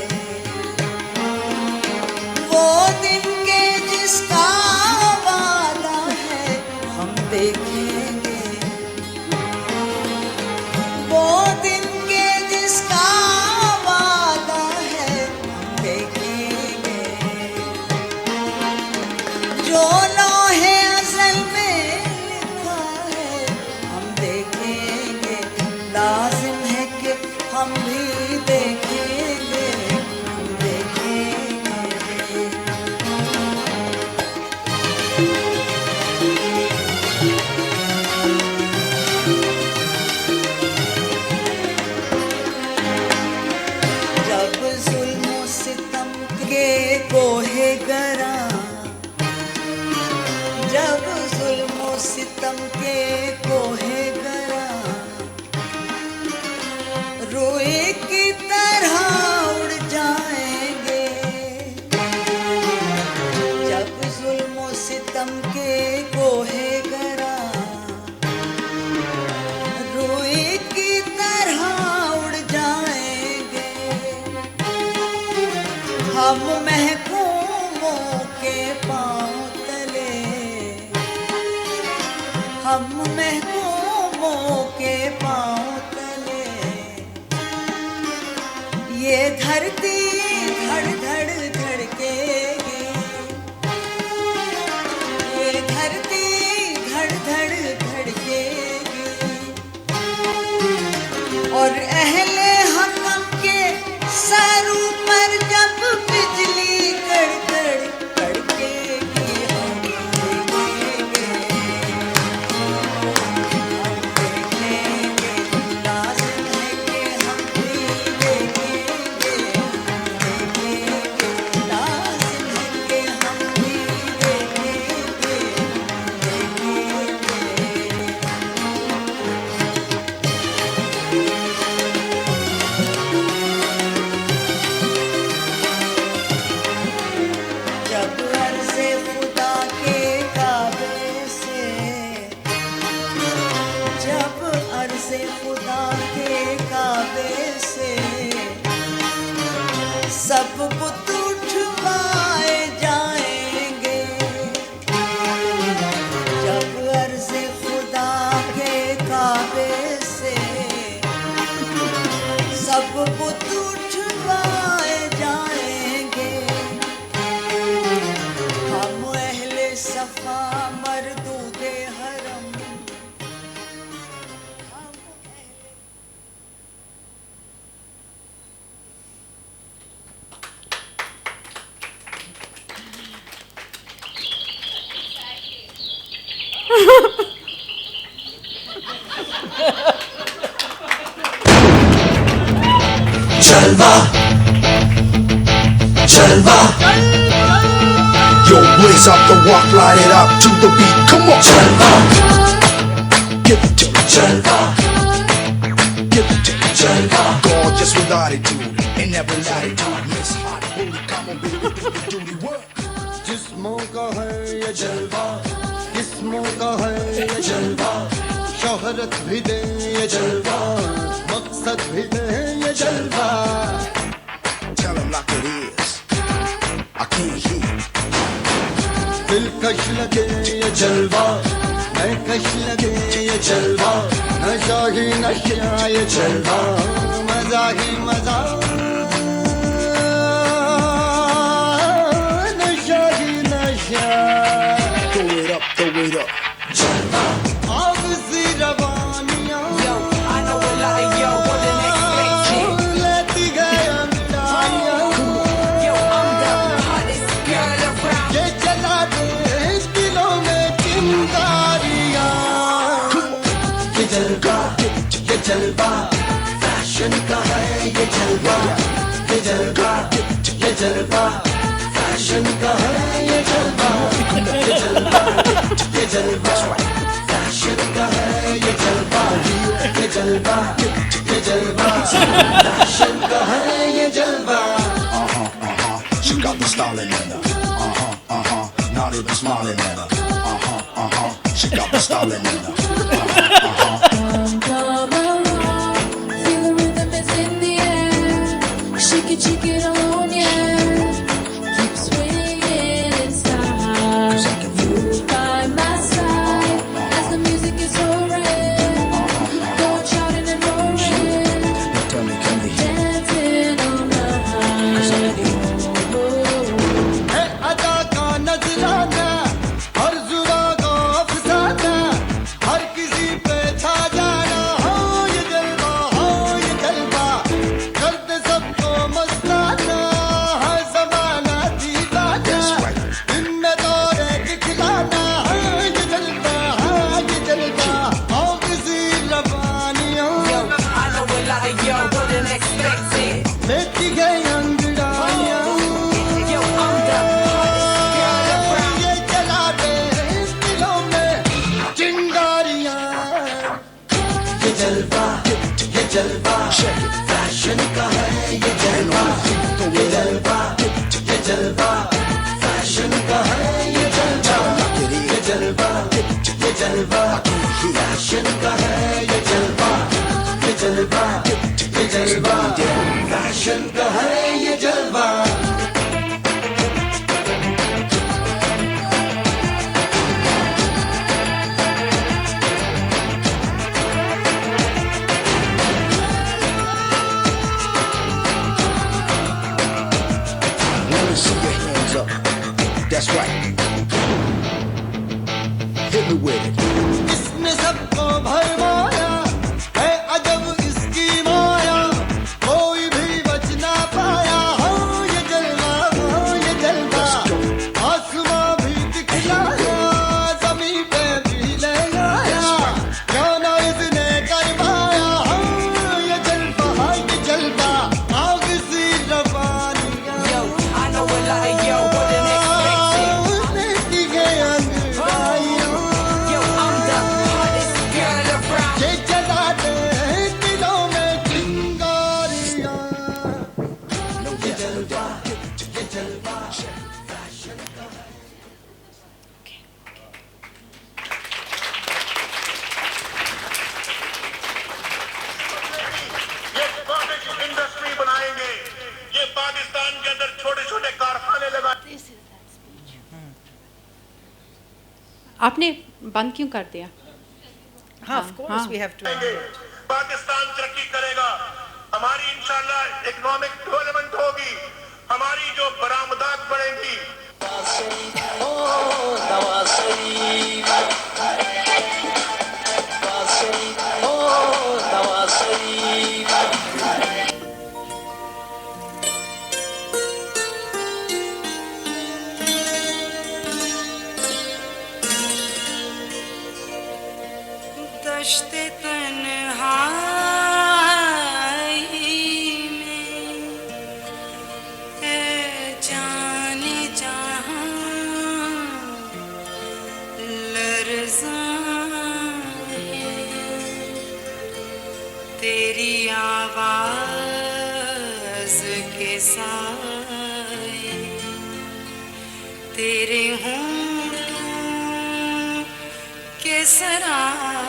वो दिन के जिसका वादा है, हम देखेंगे वो दिन के जिसका वादा है, हम देखेंगे जो लौहे अज़ल में लिखा है, हम देखेंगे लाजिम है कि हम भी देखेंगे, हम देखेंगे जब जुल्म सितम के कोहे गरा, जब जुल्म सितम के कोहे गरा रोए की तरह उड़ जाएंगे, जब जुल्म सितम के कोहे गरा रोए की तरह उड़ जाएंगे हम महकूमों के पांव तले, हम महकूमों के पांव तले ये धरती धड़ धड़ धड़केगी, ये धरती धड़ धड़ धड़केगी और अहले हकम के सरों पर जब बिजली कड़कड़ कड़केगी, हम देखेंगे, हम देखेंगे लाजिम है कि हम भी देखेंगे, हम देखेंगे लाजिम है कि हम भी देखेंगे, हम देखेंगे जब अर्ज़े खुदा के काबे से, जब अर्ज़े खुदा के काबे से सब बुत उठवाए जाएंगे, जब अर्ज़े खुदा के काबे से सब बुत उठवाए जाएंगे हम अहले सफा मरदूदे हरम, हम अहले Chalva, Chalva. Yo, blaze up the walk, light it up to the beat. Come on, Chalva. Give it to me, Chalva. Give it to me, Chalva. Gorgeous with attitude and never latitude. Miss Hot, holy, come on, baby, do the duty work. जिस्मों का है ये जलवा, जिस्मों का है ये जलवा, शोहरत भी दे ये जलवा, मकसद भी दे ये जलवा। Tell him like it is. I can't hear. दिलकश लगे ये जलवा, महकश लगे ये जलवा, नशा ही नशा ये जलवा, मजा ही मजा, नशा ही नशा। Throw it up, throw it up. आग सी रवानियाँ लेती गए अंदाज़ियाँ, ये जला दे दिलों में चिंगारियाँ, कि जलवा फैशन का है ये जलवा ये जलवा ये जलवा फैशन का है ये जलवा ये जलवा ये जलवा फैशन का है ये जलवा ये जलवा ये जलवा फैशन का है ये जलवा She got the styling in her. Not even smiling at her. She got the styling in her. Come along, feel the rhythm is in the air. Shake it alone, yeah. Keep swinging in style. Move by my side as the music is soaring. Go shouting and roaring, Tell me, can we dancing all night. है अदा का नजराना हर जुरा का अफसाना हर किसी पे छा जाना हो ये जलवा कर दे सबको मस्ताना हर जमाना दीवाना दिन में दौरे दिखलाना ये जलवा आओ किसी रवानियों लेती गई अंगड़ाइयाँ ये जला दे दिलों में चिंगारियाँ ये जलवा फैशन का है ये जलवा ये जलवा फैशन का है ये जलवा ये जलवा फैशन का है ये जलवा ये जलवा फैशन का है ये जलवा Let me see your hands up. That's right. Hit me with it. इसने सबको भरमाया है अजब इसकी माया कोई भी बच ना पाया हो ये जलवा आसमां भी दिखलाया जमीन पे भी ले आया क्या ना इसने कर पाया हो ये जलवा आग सी रवानियां लेती गई अंगड़ाइयाँ ये जला दे दिलों में चिंगारियाँ ये जलवा फैशन का है ये कॉटेज इंडस्ट्री बनाएंगे ये पाकिस्तान के अंदर छोटे छोटे कारखाने लगाएंगे आपने बंद क्यों कर दिया? हाँ, of course we have to. Pakistan तरक्की करेगा हमारी इंशाल्लाह इकोनॉमिक डेवलपमेंट होगी हमारी जो बरामदात बढ़ेंगी दश्ते तन्हाई में है जाने जहां लर्ज़ां है तेरी आवाज़ के साए तेरे होंठों के सराय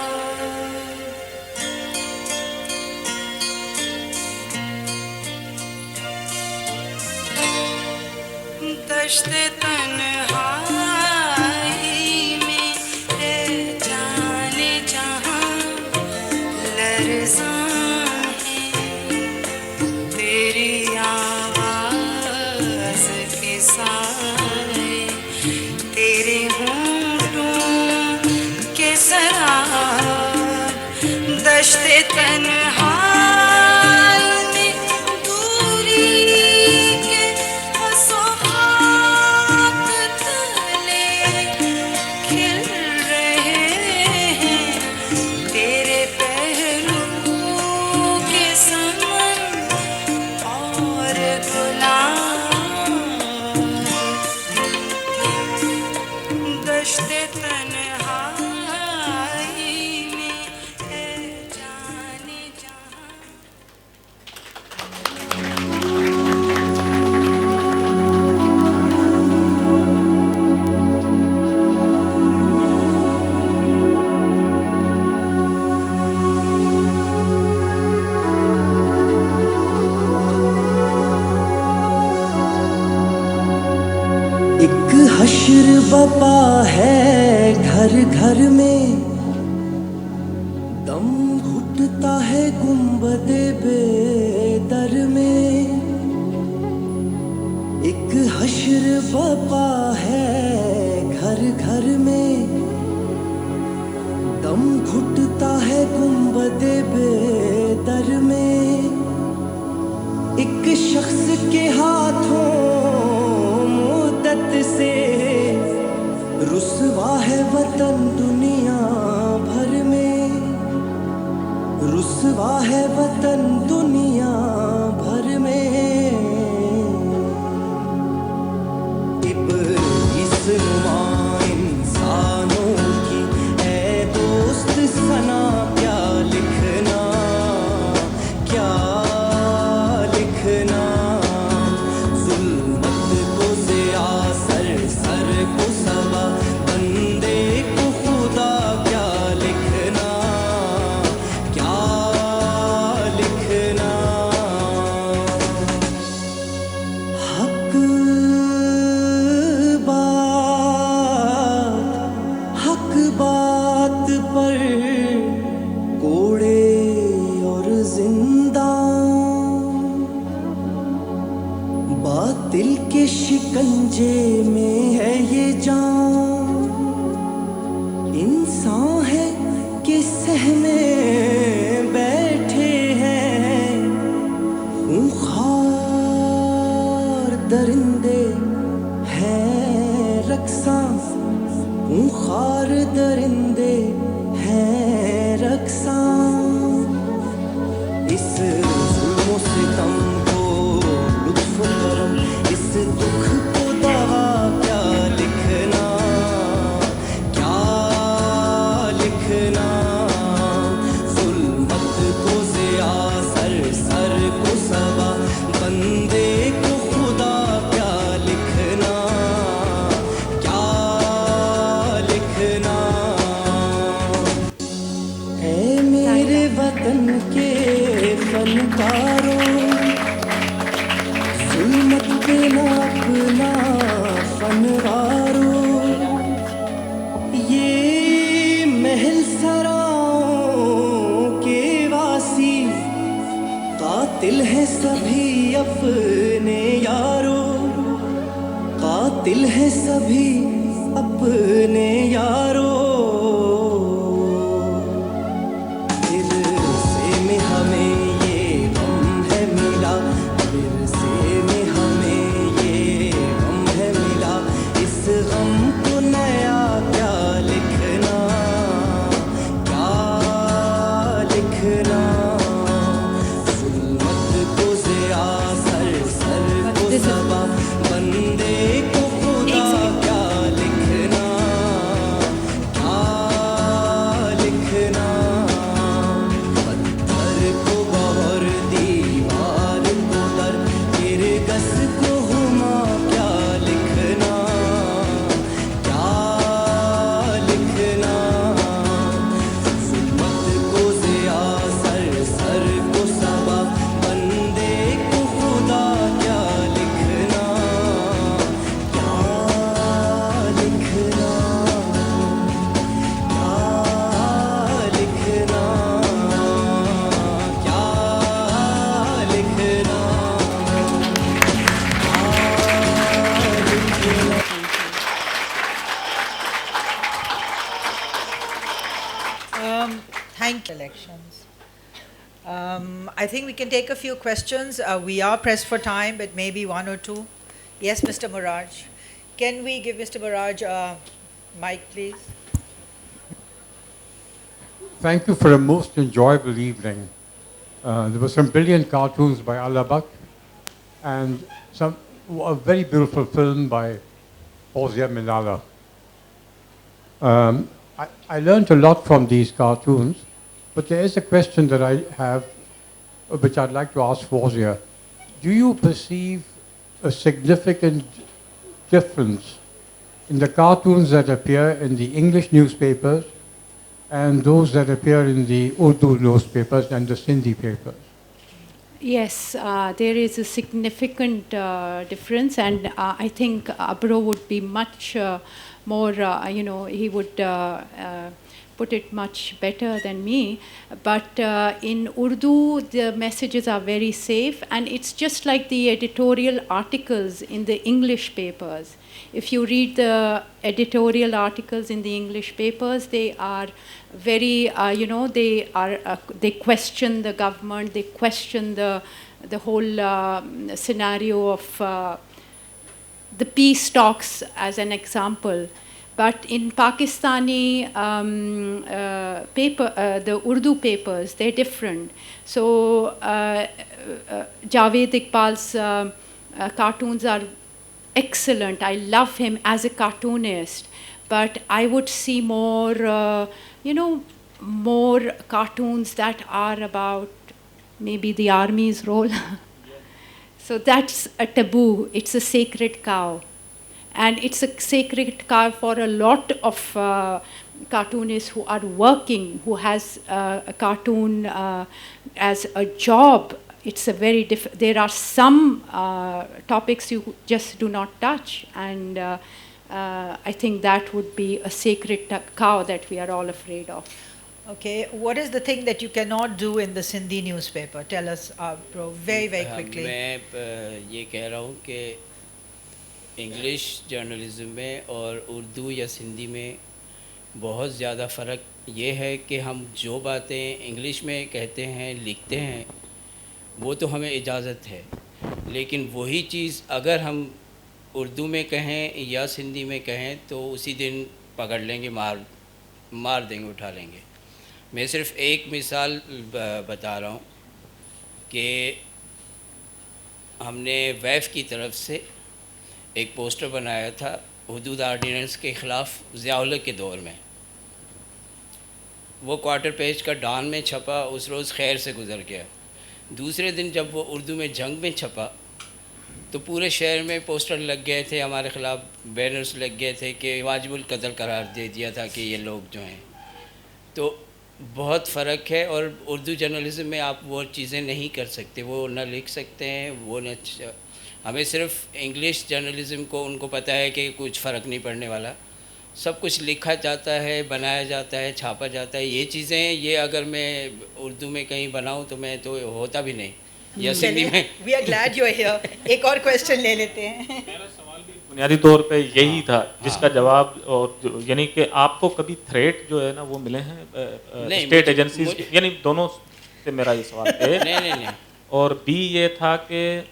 दश्ते तन्हाई में है जाने जहां लर्ज़ां है तेरी आवाज़ के साए तेरे होंठों के सराय दश्ते तन्हाई में दूरी के असहाक तले खिल रहे हैं तेरे पहलू बपा है घर घर में, दम घुटता है गुंबदे बेदर में। एक हश्र बपा है घर घर में, दम घुटता है गुंबदे बेदर में। एक शख्स के हाथों मुद्दत से रुसवा है वतन दुनिया भर में, रुसवा है वतन दुनिया भर में। इब्लीस नुमा इंसानों की ऐ दोस्त सना क्या लिखना, क्या लिखना। जुल्मत को ज़िया सर सर को सबा, बंदे को खुदा क्या लिखना, क्या लिखना। हक बात पर कोड़े और जिंदा, बातिल के शिकंजे में है ये जान। इंसान है कि सहमे बैठे हैं, खूंखार दरिंदे हैं रक्सा, खूंखार दरिंदे हैं रक्सा। इस जुल्म सितम को लुत्फ करम, इस दुख को दवा क्या लिखना, क्या लिखना। जुल्मत को ज़िया सर सर को सबा, बंदे को खुदा क्या लिखना, क्या लिखना। ऐ मेरे वतन के फनकारों, जुल्मत पे ना अपना फनवारों। ये महल सराओं के वासी, कातिल है सभी अपने यारों, कातिल है सभी अपने यारों। विरसे में हमें ये गम है मिला, विरसे में हमें ये गम है मिला। इस गम को नया क्या लिखना, क्या लिखना। जुल्मत को ज़िया सर सर को सबा, बंदे को खुदा क्या लिखना, क्या लिखना। पत्थर को गौर, दीवार को दर, किरगस को हुमा क्या लिखना, क्या लिखना। जुल्मत को ज़िया सर सर को सबा, बंदे को खुदा क्या लिखना, क्या लिखना, क्या लिखना, क्या लिखना। Thank you. Elections. I think we can take a few questions. We are pressed for time, but maybe one or two. Yes, Mr. Muraj. Can we give Mr. Muraj a mic, please? Thank you for a most enjoyable evening. There were some brilliant cartoons by Alabak and a very beautiful film by Fawzia Minala. I learned a lot from these cartoons, but there is a question that I have, which I'd like to ask Fawzia. Do you perceive a significant difference in the cartoons that appear in the English newspapers and those that appear in the Urdu newspapers and the Sindhi papers? Yes, there is a significant difference, and I think Abro would be much more, he would put it much better than me. But in Urdu, the messages are very safe, and it's just like the editorial articles in the English papers. If you read the editorial articles in the English papers, they are very, they question the government, they question the whole scenario of the peace talks, as an example. But in Pakistani the Urdu papers, they're different. So Javed Iqbal's cartoons are excellent. I love him as a cartoonist. But I would see more, more cartoons that are about maybe the army's role. So that's a taboo. It's a sacred cow. And it's a sacred cow for a lot of cartoonists who are working, who has a cartoon as a job. It's a very there are some topics you just do not touch. And I think that would be a sacred cow that we are all afraid of. Okay, what is the thing that you cannot do in the Sindhi newspaper? Tell us, bro, very, very quickly. मैं ये कह रहा हूँ कि English journalism में और उर्दू या सिंधी में बहुत ज़्यादा फ़र्क ये है कि हम जो बातें इंग्लिश में कहते हैं, लिखते हैं, वो तो हमें इजाज़त है, लेकिन वही चीज़ अगर हम उर्दू में कहें या सिंधी में कहें तो उसी दिन पकड़ लेंगे, मार देंगे, उठा लेंगे। मैं सिर्फ़ एक मिसाल बता रहा हूँ कि हमने वैफ़ की तरफ से एक पोस्टर बनाया था हुदूद आर्डिनेंस के ख़िलाफ़ ज़िया-उल-हक के दौर में। वो क्वार्टर पेज का डॉन में छपा, उस रोज़ खैर से गुज़र गया। दूसरे दिन जब वो उर्दू में जंग में छपा तो पूरे शहर में पोस्टर लग गए थे, हमारे ख़िलाफ़ बैनर्स लग गए थे कि वाजिबुल कत्ल करार दे दिया था कि ये लोग जो हैं। तो बहुत फ़र्क है, और उर्दू जर्नलिज़म में आप वो चीज़ें नहीं कर सकते, वो न लिख सकते हैं, वो न हमें सिर्फ इंग्लिश जर्नलिज़म को उनको पता है कि कुछ फ़र्क नहीं पड़ने वाला, सब कुछ लिखा जाता है, बनाया जाता है, छापा जाता है। ये चीज़ें ये अगर मैं उर्दू में कहीं बनाऊँ तो मैं तो होता भी नहीं, या सिंधी में। We are glad you are here. एक और क्वेश्चन ले लेते हैं। मेरा सवाल भी बुनियादी तौर पे यही था, जिसका जवाब, और यानी कि आपको कभी थ्रेट जो है ना वो मिले हैं स्टेट एजेंसीज, यानी दोनों से मेरा ये सवाल है। नहीं। और बी ये था कि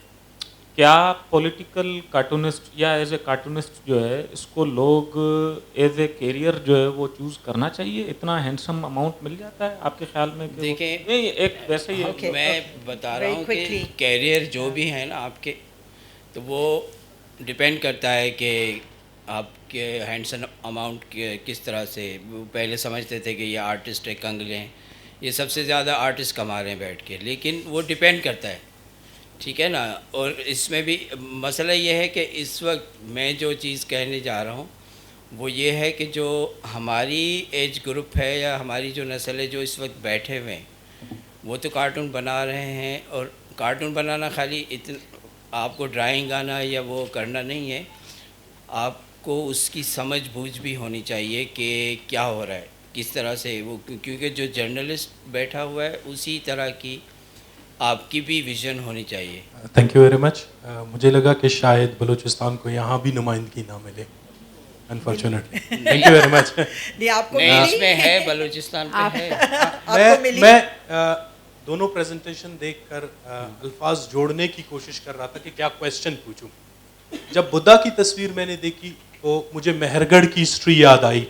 क्या पॉलिटिकल कार्टूनिस्ट या एज ए कार्टूनिस्ट जो है इसको लोग एज ए कैरियर जो है वो चूज़ करना चाहिए? इतना हैंडसम अमाउंट मिल जाता है आपके ख्याल में? देखिए, नहीं, एक वैसे ही मैं बता रहा हूँ कि कैरियर जो भी है ना आपके, तो वो डिपेंड करता है कि आपके हैंडसम अमाउंट किस तरह से। पहले समझते थे कि ये आर्टिस्ट है, कंगले हैं, ये सबसे ज़्यादा आर्टिस्ट कमा रहे हैं बैठ के, लेकिन वो डिपेंड करता है, ठीक है ना। और इसमें भी मसला ये है कि इस वक्त मैं जो चीज़ कहने जा रहा हूँ वो ये है कि जो हमारी एज ग्रुप है या हमारी जो नस्ल है जो इस वक्त बैठे हुए हैं, वो तो कार्टून बना रहे हैं। और कार्टून बनाना खाली इतना आपको ड्राइंग आना या वो करना नहीं है, आपको उसकी समझ बूझ भी होनी चाहिए कि क्या हो रहा है, किस तरह से वो, क्योंकि जो जर्नलिस्ट बैठा हुआ है उसी तरह की आपकी भी विजन होनी चाहिए। Thank you very much. मुझे लगा कि शायद बलूचिस्तान को यहाँ भी नुमाइंदगी ना मिले, unfortunately. Thank you very much. नहीं, इसमें है, बलूचिस्तान पे है। मैं दोनों प्रेजेंटेशन देखकर अल्फाज जोड़ने की कोशिश कर रहा था कि क्या क्वेश्चन पूछूं। जब बुद्धा की तस्वीर मैंने देखी तो मुझे मेहरगढ़ की हिस्ट्री याद आई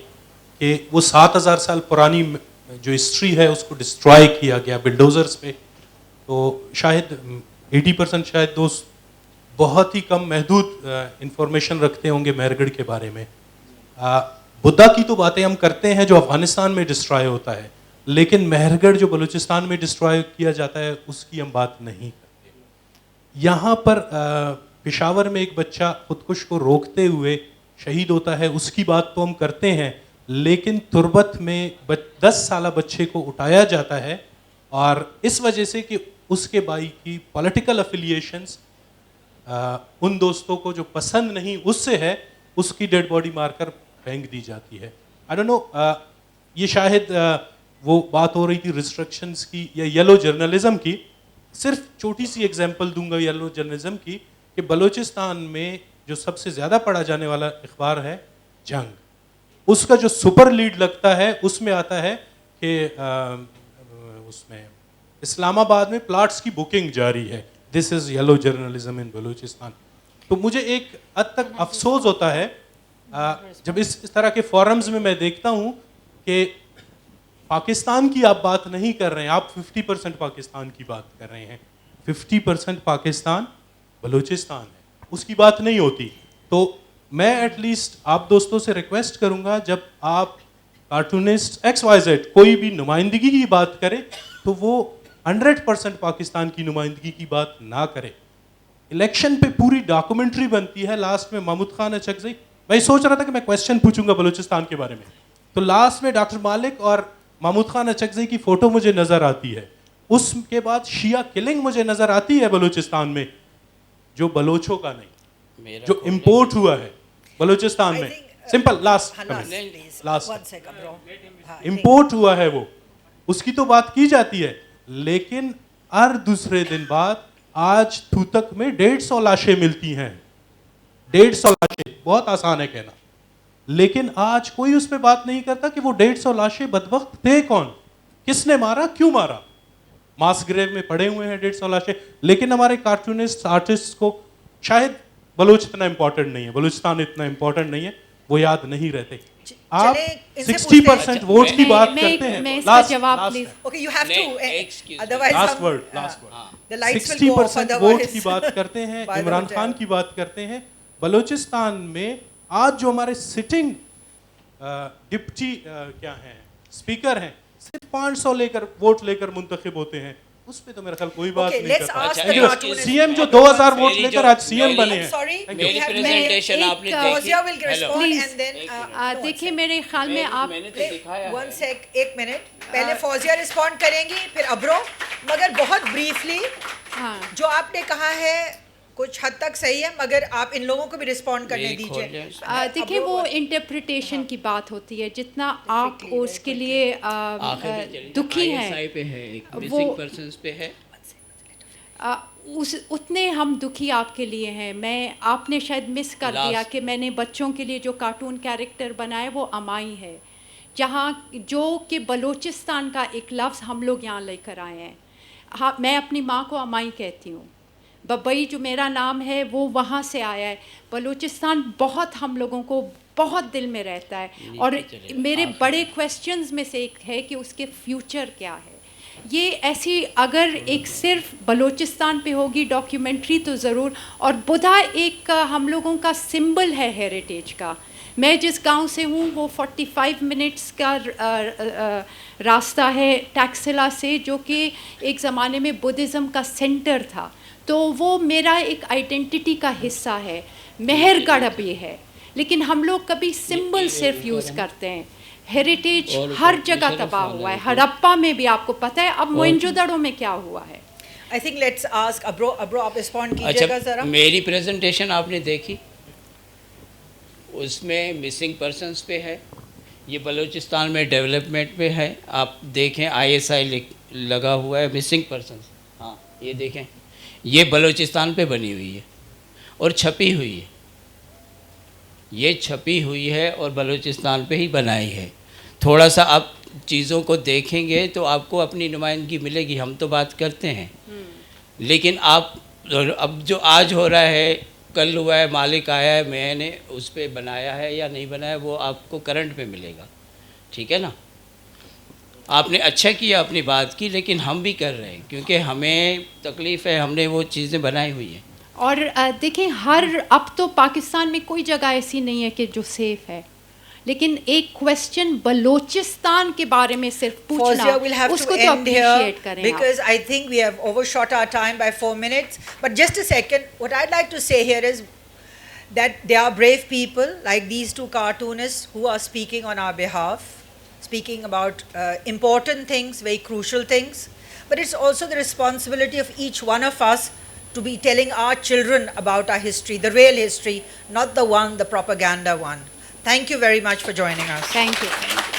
कि वो 7000 साल पुरानी जो हिस्ट्री है उसको डिस्ट्रॉय किया गया बिल्डोजर्स पे। तो शायद 80% शायद दोस्त बहुत ही कम महदूद इंफॉर्मेशन रखते होंगे मेहरगढ़ के बारे में। बुद्धा की तो बातें हम करते हैं जो अफ़गानिस्तान में डिस्ट्रॉय होता है, लेकिन मेहरगढ़ जो बलूचिस्तान में डिस्ट्रॉय किया जाता है उसकी हम बात नहीं करते। यहाँ पर पेशावर में एक बच्चा खुदकुश को रोकते हुए शहीद होता है, उसकी बात तो हम करते हैं, लेकिन तुर्बत में 10 साला बच्चे को उठाया जाता है और इस वजह से कि उसके भाई की पॉलिटिकल अफिलिएशंस उन दोस्तों को जो पसंद नहीं उससे है, उसकी डेड बॉडी मारकर फेंक दी जाती है। आई डोंट नो, ये शायद वो बात हो रही थी रिस्ट्रिक्शंस की या येलो जर्नलिज्म की। सिर्फ छोटी सी एग्जांपल दूंगा येलो जर्नलिज्म की कि बलूचिस्तान में जो सबसे ज़्यादा पढ़ा जाने वाला अखबार है जंग, उसका जो सुपर लीड लगता है उसमें आता है कि उसमें इस्लामाबाद में प्लाट्स की बुकिंग जारी है। This is yellow journalism in Balochistan. तो मुझे एक हद तक अफसोस होता है जब इस तरह के फोरम्स में मैं देखता हूँ कि पाकिस्तान की आप बात नहीं कर रहे हैं, आप 50% पाकिस्तान की बात कर रहे हैं। 50% पाकिस्तान बलूचिस्तान है, उसकी बात नहीं होती। तो मैं एटलीस्ट आप दोस्तों से रिक्वेस्ट करूंगा, जब आप कार्टूनिस्ट XYZ कोई भी नुमाइंदगी की बात करे तो वो 100% पाकिस्तान की नुमाइंदगी की बात ना करे। इलेक्शन पे पूरी डॉक्यूमेंट्री बनती है, लास्ट में महमूद खान अचकज़ई, मैं सोच रहा था कि मैं क्वेश्चन पूछूंगा बलूचिस्तान के बारे में, तो लास्ट में डॉक्टर मालिक और महमूद खान अचकज़ई की फोटो मुझे नजर आती है। उसके बाद शिया किलिंग मुझे नजर आती है बलूचिस्तान में, जो बलोचों का नहीं, जो इंपोर्ट हुआ है बलूचिस्तान में। सिंपल लास्ट इंपोर्ट हुआ है वो, उसकी तो बात की जाती है, लेकिन हर दूसरे दिन बाद आज थूतक में 150 लाशें मिलती हैं। 150 लाशें, बहुत आसान है कहना, लेकिन आज कोई उस पर बात नहीं करता कि वो 150 लाशें बदबख्त थे कौन, किसने मारा, क्यों मारा। मास ग्रेव में पड़े हुए हैं 150 लाशें, लेकिन हमारे कार्टूनिस्ट आर्टिस्ट को शायद बलूच इतना इंपॉर्टेंट नहीं है, बलूचिस्तान इतना इंपॉर्टेंट नहीं है, वो याद नहीं रहते। आप 60% वोट की बात करते हैं। मैं इसका जवाब please. Okay, you have to. Otherwise, last word, the lights will go off 60% vote otherwise. की बात करते हैं, by the Imran hotel. Khan की बात करते हैं। बलूचिस्तान में आज जो हमारे सिटिंग डिप्टी क्या हैं, स्पीकर हैं, सिर्फ 500 लेकर वोट लेकर मुंतखब होते हैं। उस पे तो मेरा ख्याल कोई बात नहीं करता। सीएम जो 2000 वोट लेकर आज सीएम बने हैं। मेरी प्रेजेंटेशन आपने देखिए, मेरे ख्याल में आप एक मिनट पहले फौजिया रिस्पॉन्ड करेंगी, फिर अब्रो, मगर बहुत ब्रीफली। जो आपने कहा है कुछ हद तक सही है, मगर आप इन लोगों को भी रिस्पॉन्ड करने दीजिए। देखिए, वो इंटरप्रिटेशन की बात होती है, जितना आप उसके लिए दुखी हैं वो उतने हम दुखी आपके लिए हैं। मैं आपने शायद मिस कर दिया कि मैंने बच्चों के लिए जो कार्टून कैरेक्टर बनाए वो अमाई है, जहाँ जो कि बलूचिस्तान का एक लफ्ज़ हम लोग यहाँ लेकर आए हैं। हाँ, मैं अपनी माँ को अमाई कहती हूँ। बबई जो मेरा नाम है वो वहाँ से आया है। बलूचिस्तान बहुत हम लोगों को बहुत दिल में रहता है, और मेरे बड़े क्वेश्चंस में से एक है कि उसके फ्यूचर क्या है। ये ऐसी अगर एक सिर्फ बलूचिस्तान पे होगी डॉक्यूमेंट्री तो ज़रूर, और बुधा एक हम लोगों का सिंबल है हेरिटेज का। मैं जिस गांव से हूँ वो 45 मिनट्स का रास्ता है टैक्सिला से, जो कि एक ज़माने में बुद्धिज़्म का सेंटर था, तो वो मेरा एक आइडेंटिटी का हिस्सा है। मेहरगढ़ भी है, लेकिन हम लोग कभी सिंबल सिर्फ यूज़ करते हैं। हेरिटेज हर जगह तबाह हुआ है, हड़प्पा में भी आपको पता है, अब मोइंजोदड़ो में क्या हुआ है। आई थिंक लेट्स आस्क अब्रो आप रिस्पॉन्ड कीजिएगा जरा। मेरी प्रेजेंटेशन आपने देखी, उसमें मिसिंग पर्सन्स पे है, ये बलूचिस्तान में डेवलपमेंट पे है। आप देखें ISI लगा हुआ है, मिसिंग पर्सन्स। हाँ, ये देखें, ये बलूचिस्तान पे बनी हुई है और छपी हुई है। ये छपी हुई है और बलूचिस्तान पे ही बनाई है। थोड़ा सा आप चीज़ों को देखेंगे तो आपको अपनी नुमाइंदगी मिलेगी। हम तो बात करते हैं, लेकिन आप अब जो आज हो रहा है, कल हुआ है, मालिक आया है, मैंने उस पर बनाया है या नहीं बनाया, वो आपको करंट पे मिलेगा। ठीक है ना? आपने अच्छा किया अपनी बात की, लेकिन हम भी कर रहे हैं क्योंकि हमें तकलीफ़ है, हमने वो चीज़ें बनाई हुई हैं। और देखें, अब तो पाकिस्तान में कोई जगह ऐसी नहीं है कि जो सेफ़ है, लेकिन एक क्वेश्चन बलूचिस्तान के बारे में सिर्फ पूछना, उसको तो अप्रिशिएट करें। Because I think we have overshot our time by 4 minutes. But just a second, what I'd like to say here is that there are brave people like these two cartoonists who are speaking on our behalf, speaking about important things, very crucial things. But it's also the responsibility of each one of us to be telling our children about our history, the real history, not the propaganda one. Thank you very much for joining us. Thank you.